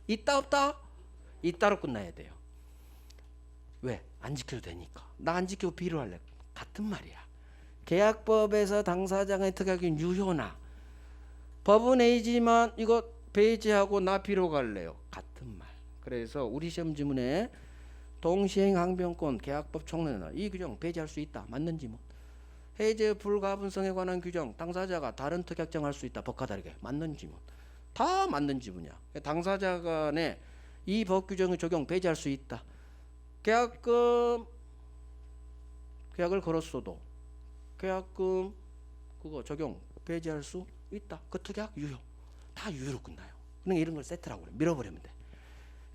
있다 없다? 있다로 끝나야 돼요. 왜? 안 지켜도 되니까. 나 안 지키고 B로 할래. 같은 말이야. 계약법에서 당사자의 특약인 유효나 법은 A지만 이거 배제하고 나 B로 갈래요. 같은 말. 그래서 우리 시험 지문에 동시행 항변권 계약법 총론이나 이 규정 배제할 수 있다. 맞는지 뭐. 해제 불가분성에 관한 규정 당사자가 다른 특약 정할 수 있다. 법과 다르게. 맞는지 뭐. 다 맞는 지문이야. 당사자 간에 이 법 규정의 적용 배제할 수 있다. 계약을 걸었어도 계약금 그거 적용 배제할 수 있다. 그 특약 유효. 다 유효로 끝나요. 그러니까 이런 걸 세트라고 그래. 밀어버리면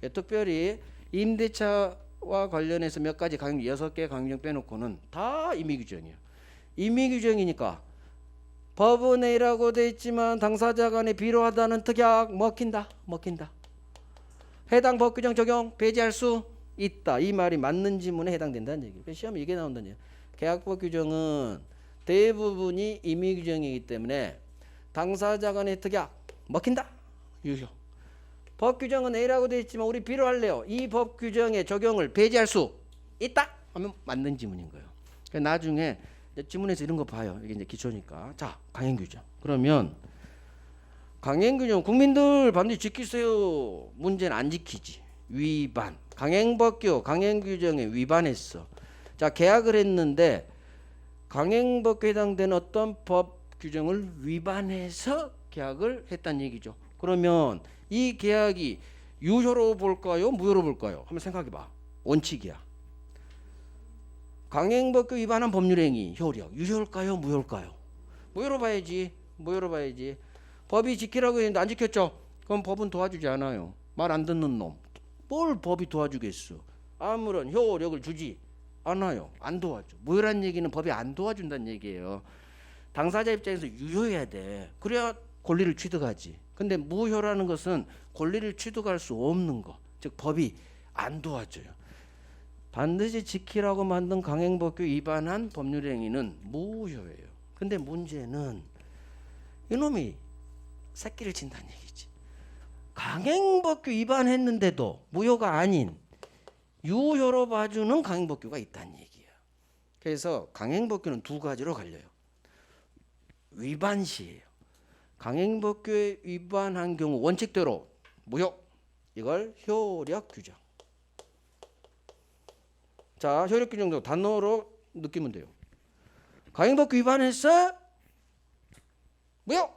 돼. 특별히 임대차와 관련해서 몇 가지 강령 6개 강령 빼놓고는 다 임의 규정이에요. 임의 규정이니까 법은 A라고 돼 있지만 당사자 간에 비로하다는 특약 먹힌다. 해당 법 규정 적용 배제할 수 있다. 이 말이 맞는 지문에 해당된다는 얘기예요. 시험에 이게 나온다는 얘기예요. 계약법 규정은 대부분이 임의 규정이기 때문에 당사자 간의 특약 먹힌다. 유효. 법 규정은 A라고 돼 있지만 우리 B로 할래요. 이 법 규정의 적용을 배제할 수 있다. 하면 맞는 지문인 거예요. 나중에 지문에서 이런 거 봐요. 이게 이제 기초니까. 자, 강행 규정. 그러면 강행 규정 국민들 반드시 지키세요. 문제는 안 지키지. 위반. 강행법규 강행 규정에 위반했어. 자, 계약을 했는데 강행법규에 해당되는 어떤 법 규정을 위반해서 계약을 했다는 얘기죠. 그러면 이 계약이 유효로 볼까요? 무효로 볼까요? 한번 생각해 봐. 원칙이야. 강행법규 위반한 법률행위 효력 유효일까요? 무효일까요? 무효로 봐야지. 법이 지키라고 했는데 안 지켰죠? 그럼 법은 도와주지 않아요. 말 안 듣는 놈. 뭘 법이 도와주겠어? 아무런 효력을 주지 않아요. 안 도와줘. 무효란 얘기는 법이 안 도와준다는 얘기예요. 당사자 입장에서 유효해야 돼. 그래야 권리를 취득하지. 근데 무효라는 것은 권리를 취득할 수 없는 거. 즉 법이 안 도와줘요. 반드시 지키라고 만든 강행법규 위반한 법률행위는 무효예요. 근데 문제는 이놈이 새끼를 친다는 얘기지. 강행법규 위반했는데도 무효가 아닌 유효로 봐주는 강행법규가 있다는 얘기예요. 그래서 강행법규는 두 가지로 갈려요. 위반 시예요. 강행법규에 위반한 경우 원칙대로 무효. 이걸 효력 규정. 자, 효력 규정도 단어로 느끼면 돼요. 강행법규 위반했어? 무효.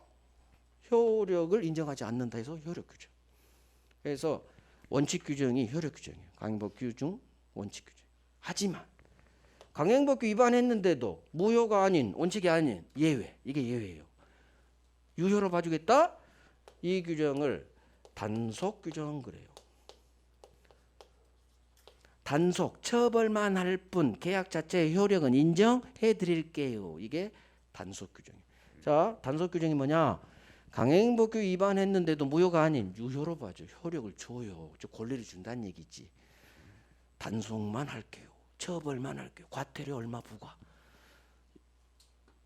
효력을 인정하지 않는다 해서 효력 규정. 그래서 원칙 규정이 효력 규정이에요. 강행법규 중 원칙 규정. 하지만 강행법규 위반했는데도 무효가 아닌 원칙이 아닌 예외. 이게 예외예요. 유효로 봐주겠다. 이 규정을 단속 규정 그래요. 단속 처벌만 할 뿐 계약 자체의 효력은 인정해 드릴게요. 이게 단속 규정이에요. 자, 단속 규정이 뭐냐? 강행법규 위반했는데도 무효가 아닌 유효로 봐줘. 효력을 줘요. 저 권리를 준다는 얘기지. 단속만 할게요. 처벌만 할게요. 과태료 얼마 부과.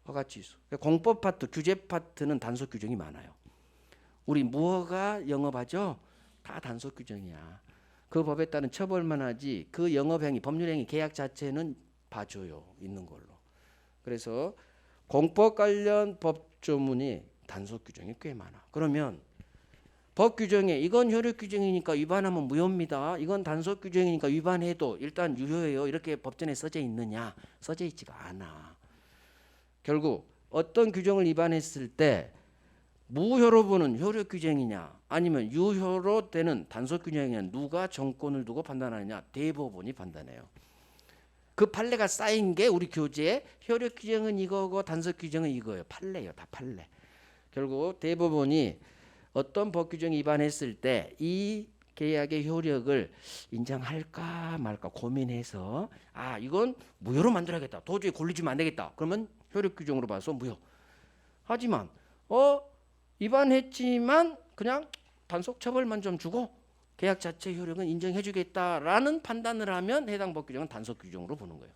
같이 있어. 공법 파트, 규제 파트는 단속 규정이 많아요. 우리 무허가 영업하죠? 다 단속 규정이야. 그 법에 따른 처벌만 하지 그 영업행위, 법률행위, 계약 자체는 봐줘요. 있는 걸로. 그래서 공법 관련 법조문이 단속 규정이 꽤 많아. 그러면 법 규정에 이건 효력 규정이니까 위반하면 무효입니다. 이건 단속 규정이니까 위반해도 일단 유효해요. 이렇게 법전에 써져 있느냐? 써져 있지가 않아. 결국 어떤 규정을 위반했을 때 무효로 보는 효력 규정이냐 아니면 유효로 되는 단속 규정이냐 누가 정권을 두고 판단하느냐? 대법원이 판단해요. 그 판례가 쌓인 게 우리 교재에 효력 규정은 이거고 단속 규정은 이거예요. 판례예요. 다 판례. 결국 대법원이 어떤 법 규정이 위반했을 때 이 계약의 효력을 인정할까 말까 고민해서 아 이건 무효로 만들어야겠다. 도저히 권리 주면 안 되겠다. 그러면 효력 규정으로 봐서 무효. 하지만 위반했지만 그냥 단속 처벌만 좀 주고 계약 자체 효력은 인정해 주겠다라는 판단을 하면 해당 법 규정은 단속 규정으로 보는 거예요.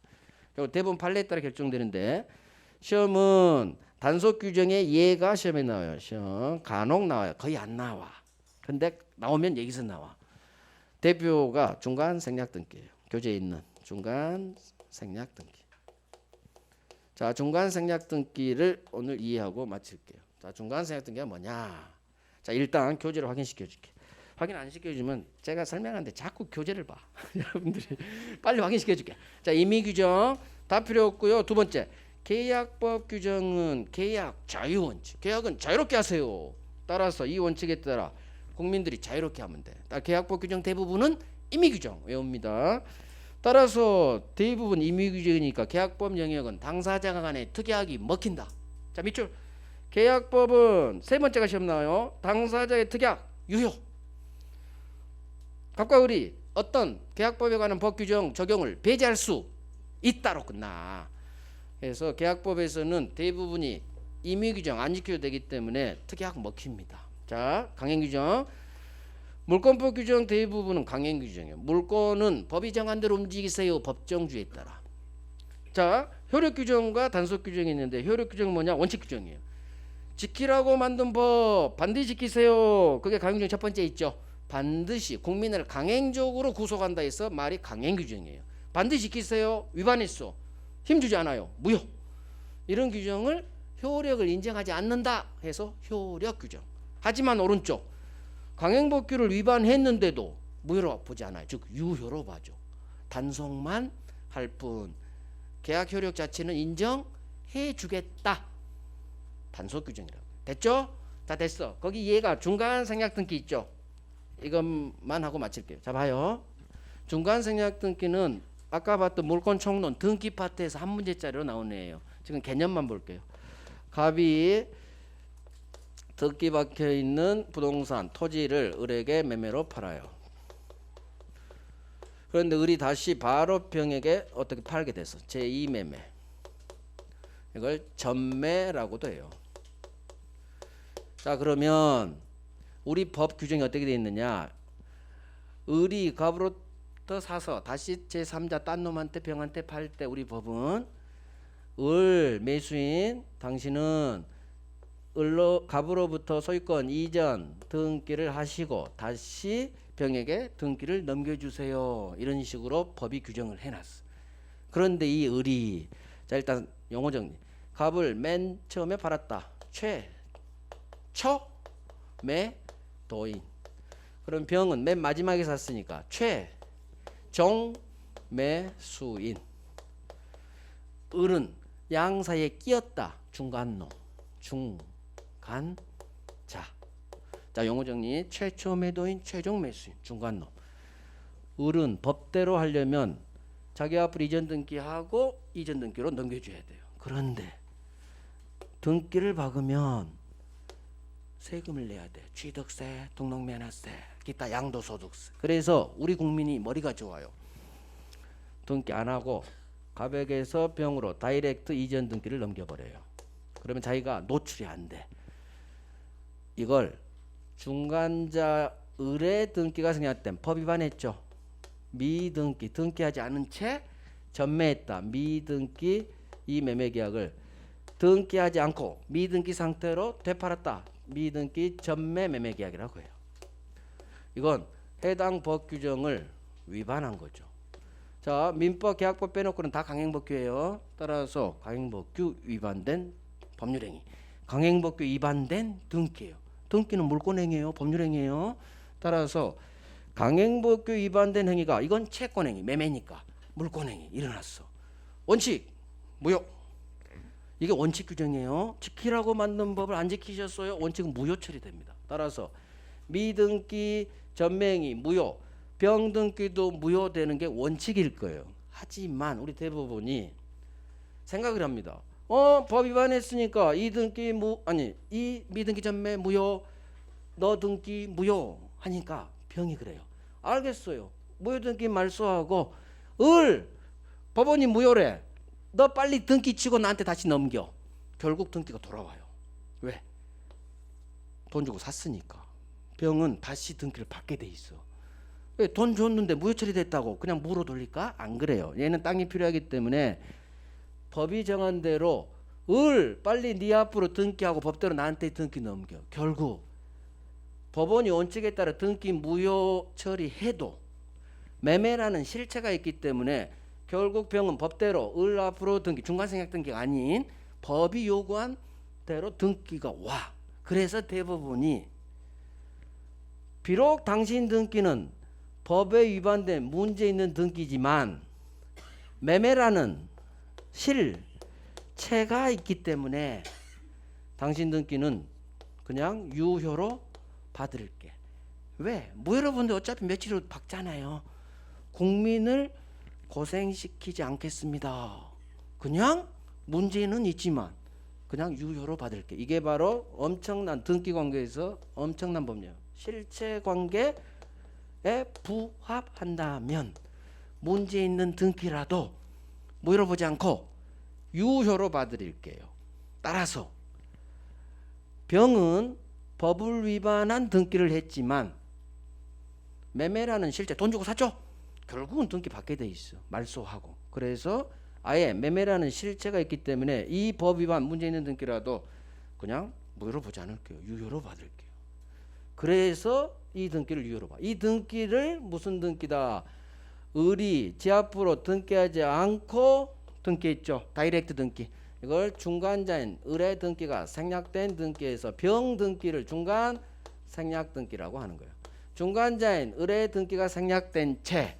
그리고 대부분 판례에 따라 결정되는데 시험은 단속 규정의 예가 시험에 나와요. 시험 간혹 나와요. 거의 안 나와. 근데 나오면 여기서 나와. 대표가 중간 생략 등기예요. 교재에 있는 중간 생략 등기. 자, 중간 생략 등기를 오늘 이해하고 마칠게요. 자, 중간 생략 등기가 뭐냐? 자, 일단 교재를 확인시켜 줄게. 확인 안 시켜주면 제가 설명하는데 자꾸 교재를 봐. 여러분들이 빨리 확인시켜 줄게. 자, 임의 규정 다 필요 없고요. 두 번째. 계약법 규정은 계약 자유 원칙. 계약은 자유롭게 하세요. 따라서 이 원칙에 따라 국민들이 자유롭게 하면 돼. 계약법 규정 대부분은 임의 규정 외웁니다. 따라서 대부분 임의 규정이니까 계약법 영역은 당사자 간의 특약이 먹힌다. 자, 밑줄. 계약법은 세 번째가 시험 나와요. 당사자의 특약 유효. 갑과 을이 어떤 계약법에 관한 법 규정 적용을 배제할 수 있다로 끝나. 그래서 계약법에서는 대부분이 임의 규정 안 지켜도 되기 때문에 특약 먹힙니다. 자, 강행 규정. 물권법 규정 대부분은 강행 규정이에요. 물권은 법이 정한 대로 움직이세요. 법정주의에 따라. 자, 효력 규정과 단속 규정이 있는데 효력 규정은 뭐냐? 원칙 규정이에요. 지키라고 만든 법 반드시 지키세요. 그게 강행 규정 첫 번째 있죠. 반드시 국민을 강행적으로 구속한다 해서 말이 강행 규정이에요. 반드시 지키세요. 위반했어. 힘주지 않아요. 무효. 이런 규정을 효력을 인정하지 않는다 해서 효력 규정. 하지만 오른쪽 강행법규를 위반했는데도 무효로 보지 않아요. 즉 유효로 봐죠. 단속만 할 뿐 계약 효력 자체는 인정해 주겠다. 단속 규정이라고. 됐죠? 다 됐어. 거기 얘가 중간 생략 등기 있죠. 이것만 하고 마칠게요. 자, 봐요. 중간 생략 등기는 아까 봤던 물권 총론 등기 파트에서 한 문제짜리로 나오는 애예요. 지금 개념만 볼게요. 갑이 등기 박혀 있는 부동산 토지를 을에게 매매로 팔아요. 그런데 을이 다시 바로 병에게 어떻게 팔게 됐어. 제2 매매. 이걸 전매라고도 해요. 자, 그러면 우리 법 규정이 어떻게 되어 있느냐? 을이 갑으로부터 사서 다시 제3자 딴 놈한테 병한테 팔 때 우리 법은 을 매수인 당신은 갑으로부터 소유권 이전 등기를 하시고 다시 병에게 등기를 넘겨주세요. 이런 식으로 법이 규정을 해놨어. 그런데 이 을이 자 일단 용어 정리. 갑을 맨 처음에 팔았다. 최초매도인. 그럼 병은 맨 마지막에 샀으니까 최종매수인. 을은 양 사이에 끼었다. 중간놈. 중간자. 자, 용어 정리. 최초 매도인, 최종 매수인, 중간놈. 을은 법대로 하려면 자기 앞으로 이전 등기하고 이전 등기로 넘겨줘야 돼요. 그런데 등기를 박으면 세금을 내야 돼. 취득세, 등록면허세, 기타 양도소득세. 그래서 우리 국민이 머리가 좋아요. 등기 안 하고 갑액에서 병으로 다이렉트 이전 등기를 넘겨버려요. 그러면 자기가 노출이 안 돼. 이걸 중간자 을의 등기가 생략된 법 위반했죠. 미등기, 등기하지 않은 채 전매했다. 미등기 이 매매계약을 등기하지 않고 미등기 상태로 되팔았다. 미등기 전매 매매계약이라고 해요. 이건 해당 법 규정을 위반한 거죠. 자, 민법 계약법 빼놓고는 다 강행법규예요. 따라서 강행법규 위반된 법률행위. 강행법규 위반된 등기예요. 등기는 물권행위예요. 법률행위예요. 따라서 강행법규 위반된 행위가 이건 채권행위, 매매니까 물권행위 일어났어. 원칙 무효. 이게 원칙 규정이에요. 지키라고 만든 법을 안 지키셨어요. 원칙은 무효 처리됩니다. 따라서 미등기 전매행위 무효, 병등기도 무효되는 게 원칙일 거예요. 하지만 우리 대법원이 생각을 합니다. 법 위반했으니까 이 미등기 전매 무효, 너 등기 무효 하니까 병이 그래요. 알겠어요. 무효등기 말소하고 법원이 무효래. 너 빨리 등기 치고 나한테 다시 넘겨. 결국 등기가 돌아와요. 왜? 돈 주고 샀으니까. 병은 다시 등기를 받게 돼 있어. 왜? 돈 줬는데 무효 처리됐다고 그냥 무로 돌릴까? 안 그래요. 얘는 땅이 필요하기 때문에 법이 정한 대로 빨리 네 앞으로 등기하고 법대로 나한테 등기 넘겨. 결국 법원이 원칙에 따라 등기 무효 처리해도 매매라는 실체가 있기 때문에 결국 병은 법대로 앞으로 등기, 중간생략 등기가 아닌 법이 요구한 대로 등기가 와. 그래서 대법원이 비록 당신 등기는 법에 위반된 문제 있는 등기지만 매매라는 실체가 있기 때문에 당신 등기는 그냥 유효로 받을게. 왜? 무효로 본데 어차피 며칠 후 박잖아요. 국민을 고생시키지 않겠습니다. 그냥 문제는 있지만 그냥 유효로 받을게. 이게 바로 엄청난 등기 관계에서 엄청난 법률. 실체 관계에 부합한다면 문제 있는 등기라도 무효로 보지 않고 유효로 받을게요. 따라서 병은 법을 위반한 등기를 했지만 매매라는 실체 돈 주고 샀죠? 결국은 등기 받게 돼 있어. 말소하고. 그래서 아예 매매라는 실체가 있기 때문에 이 법 위반 문제 있는 등기라도 그냥 무효로 보지 않을게요. 유효로 받을게요. 그래서 이 등기를 유효로 봐. 이 등기를 무슨 등기다? 을이 지 앞으로 등기하지 않고 등기했죠. 다이렉트 등기. 이걸 중간자인 을의 등기가 생략된 등기에서 병 등기를 중간 생략 등기라고 하는 거예요. 중간자인 을의 등기가 생략된 채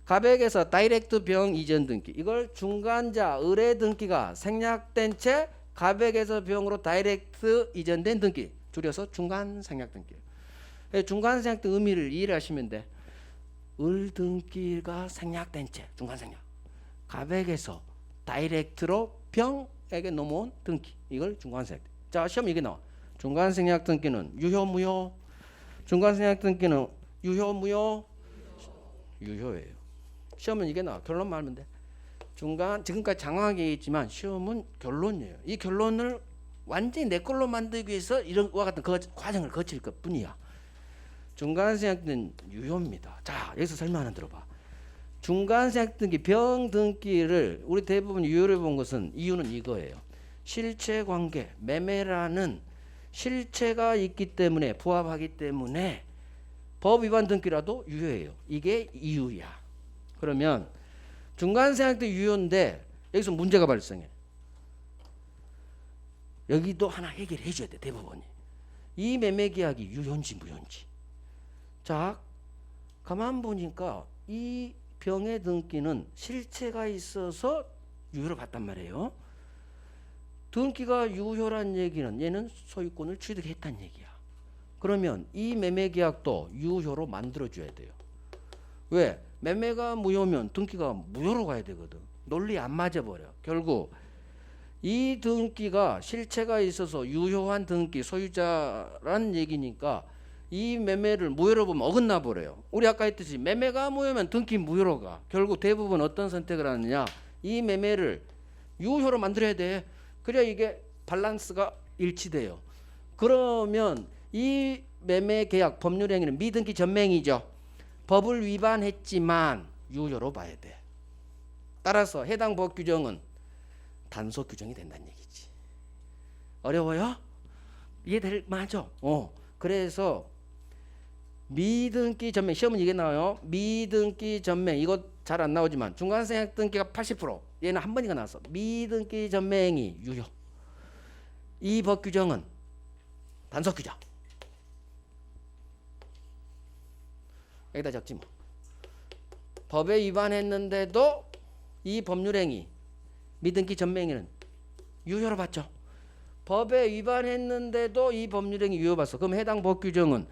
갑액에서 다이렉트 병 이전 등기. 이걸 중간자 을의 등기가 생략된 채 갑액에서 병으로 다이렉트 이전된 등기. 줄여서 중간 생략 등기. 중간 생략 등 의미를 이해하시면 돼. 을 등기가 생략된 채 중간 생략. 갑액에서 다이렉트로 병에게 넘어온 등기. 이걸 중간 생략. 자, 시험 이게 나와. 중간 생략 등기는 유효 무효? 중간 생략 등기는 유효 무효? 유효예요. 시험은 이게 나와. 결론 말하면 돼. 중간 지금까지 장황하게 얘기했지만 시험은 결론이에요. 이 결론을 완전히 내 걸로 만들기 위해서 이런 와 같은 그 과정을 거칠 것 뿐이야. 중간 생략 등기는 유효입니다. 자, 여기서 설명 하나 들어봐. 중간 생략 등기, 병 등기를 우리 대부분 유효를 본 것은 이유는 이거예요. 실체 관계, 매매라는 실체가 있기 때문에 부합하기 때문에 법 위반 등기라도 유효해요. 이게 이유야. 그러면 중간 생략 등기 유효인데 여기서 문제가 발생해. 여기도 하나 해결해 줘야 돼. 대법원이. 이 매매 계약이 유효인지 무효인지. 자, 가만 보니까 이 병의 등기는 실체가 있어서 유효를 받단 말이에요. 등기가 유효란 얘기는 얘는 소유권을 취득했다는 얘기야. 그러면 이 매매 계약도 유효로 만들어 줘야 돼요. 왜? 매매가 무효면 등기가 무효로 가야 되거든. 논리 안 맞아버려. 결국 이 등기가 실체가 있어서 유효한 등기 소유자란 얘기니까 이 매매를 무효로 보면 어긋나 버려요. 우리 아까 했듯이 매매가 무효면 등기 무효로 가. 결국 대부분 어떤 선택을 하느냐, 이 매매를 유효로 만들어야 돼. 그래야 이게 밸런스가 일치돼요. 그러면 이 매매 계약 법률 행위는 미등기 전매행위죠. 법을 위반했지만 유효로 봐야 돼. 따라서 해당 법 규정은 단속 규정이 된다는 얘기지. 어려워요? 이해될 맞죠? 그래서 미등기 전매, 시험은 이게 나와요. 미등기 전매, 이거 잘 안 나오지만 중간생략 등기가 80%, 얘는 한 번이가 나왔어. 미등기 전매 행위 유효. 이 법 규정은 단속 규정. 여기다 적지 뭐. 법에 위반했는데도 이 법률 행위 미등기 전매 행위는 유효로 봤죠. 법에 위반했는데도 이 법률 행위 유효 봤어. 그럼 해당 법 규정은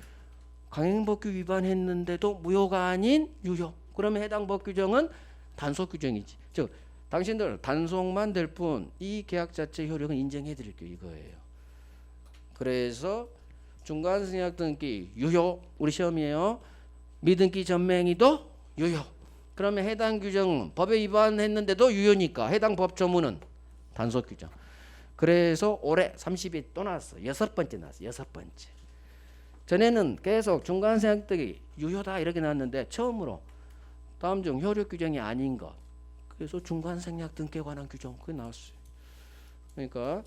강행법규 위반했는데도 무효가 아닌 유효. 그러면 해당 법 규정은 단속 규정이지. 즉 당신들 단속만 될 뿐 이 계약 자체 효력은 인정해 드릴게요, 이거예요. 그래서 중간생략 등기 유효, 우리 시험이에요. 미등기 전매행위도 유효. 그러면 해당 규정은 법에 위반했는데도 유효니까 해당 법 조문은 단속 규정. 그래서 올해 30이 또 나왔어. 6번째 나왔어. 6번째. 전에는 계속 중간생략 등기 유효다 이렇게 나왔는데 처음으로 다음 중 효력 규정이 아닌 것. 그래서 중간생략 등기에 관한 규정 그게 나왔어요. 그러니까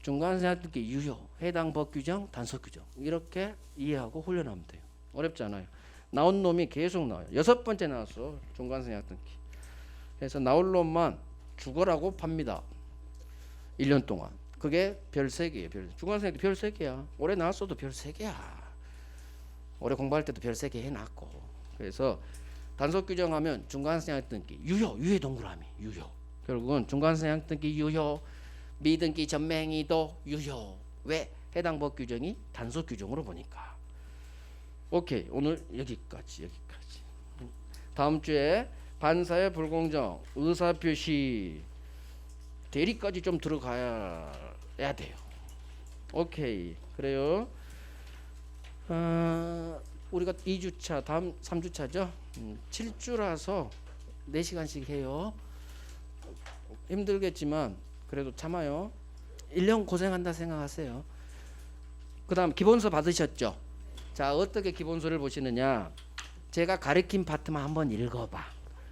중간생략 등기 유효, 해당 법 규정, 단속 규정 이렇게 이해하고 훈련하면 돼요. 어렵지 않아요. 나온 놈이 계속 나와요. 6번째 나왔어. 중간생략 등기. 그래서 나올 놈만 죽어라고 팝니다. 1년 동안. 그게 별 3개예요. 중간생략 별 3개야. 올해 나왔어도 별 3개야. 올해 공부할 때도 별 3개 해놨고. 그래서 단속 규정하면 중간생략 등기 유효, 유효 동그라미 유효. 결국은 중간생략 등기 유효, 미등기 전매행위도 유효. 왜? 해당 법 규정이 단속 규정으로 보니까. 오케이, 오늘 여기까지. 다음 주에 반사의 불공정, 의사표시, 대리까지 좀 들어가야 돼요. 오케이, 그래요. 우리가 2주차, 다음 3주차죠. 7주라서 4시간씩 해요. 힘들겠지만 그래도 참아요. 1년 고생한다 생각하세요. 그 다음 기본서 받으셨죠? 자, 어떻게 기본서를 보시느냐. 제가 가르친 파트만 한번 읽어봐.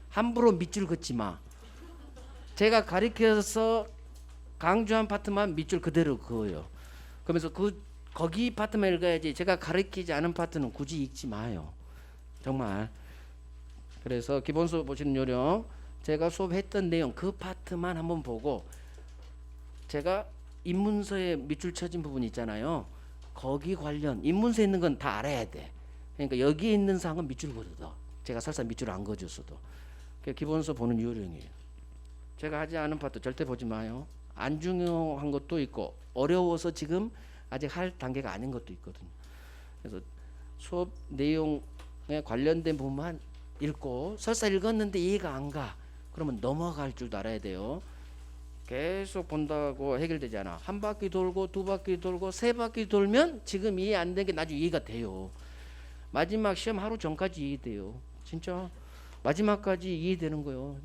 함부로 밑줄 긋지 마. 제가 가르쳐서 강조한 파트만 밑줄 그대로 그어요. 그러면서 거기 파트만 읽어야지 제가 가르치지 않은 파트는 굳이 읽지 마요. 정말. 그래서 기본서 보시는 요령, 제가 수업했던 내용 그 파트만 한번 보고 제가 입문서에 밑줄 쳐진 부분 있잖아요. 거기 관련 입문서에 있는 건 다 알아야 돼. 그러니까 여기에 있는 사항은 밑줄 그어둬. 제가 설사 밑줄 안 그어줬어도. 기본서 보는 요령이에요. 제가 하지 않은 파트 절대 보지 마요. 안 중요한 것도 있고 어려워서 지금 아직 할 단계가 아닌 것도 있거든요. 그래서 수업 내용에 관련된 부분만 읽고 설사 읽었는데 이해가 안 가. 그러면 넘어갈 줄도 알아야 돼요. 계속 본다고 해결되지 않아. 한 바퀴 돌고 2바퀴 돌고 3바퀴 돌면 지금 이해 안 된 게 나중에 이해가 돼요. 마지막 시험 하루 전까지 이해돼요. 진짜 마지막까지 이해되는 거예요.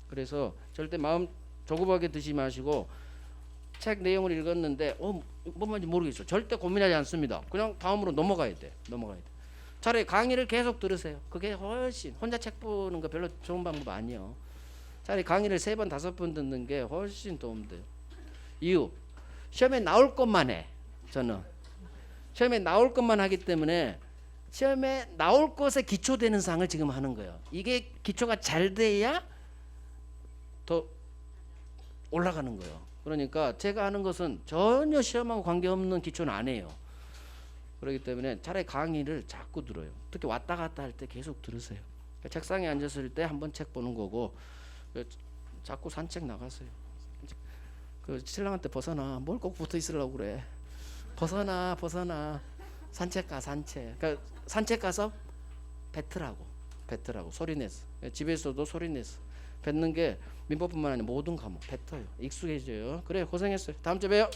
그래서 절대 마음 조급하게 드시 마시고 책 내용을 읽었는데 뭔 말인지 모르겠어. 절대 고민하지 않습니다. 그냥 다음으로 넘어가야 돼. 차라리 강의를 계속 들으세요. 그게 훨씬 혼자 책 보는 거 별로 좋은 방법 아니에요. 차라리 강의를 3번 5번 듣는 게 훨씬 도움돼요. 이유, 시험에 나올 것만 해. 저는 시험에 나올 것만 하기 때문에 시험에 나올 것에 기초되는 사항을 지금 하는 거예요. 이게 기초가 잘 돼야 더 올라가는 거예요. 그러니까 제가 하는 것은 전혀 시험하고 관계없는 기초는 안 해요. 그렇기 때문에 차라리 강의를 자꾸 들어요. 특히 왔다 갔다 할 때 계속 들으세요. 책상에 앉았을 때 한번 책 보는 거고 자꾸 산책 나가세요. 그 신랑한테 벗어나. 뭘 꼭 붙어 있으려고 그래. 벗어나. 산책 가. 그러니까 산책 가서 뱉으라고. 뱉으라고 소리 내서. 집에서도 소리 내서 뱉는 게 민법뿐만 아니라 모든 과목 뱉어요. 익숙해져요. 그래 고생했어요. 다음 주에 봬요.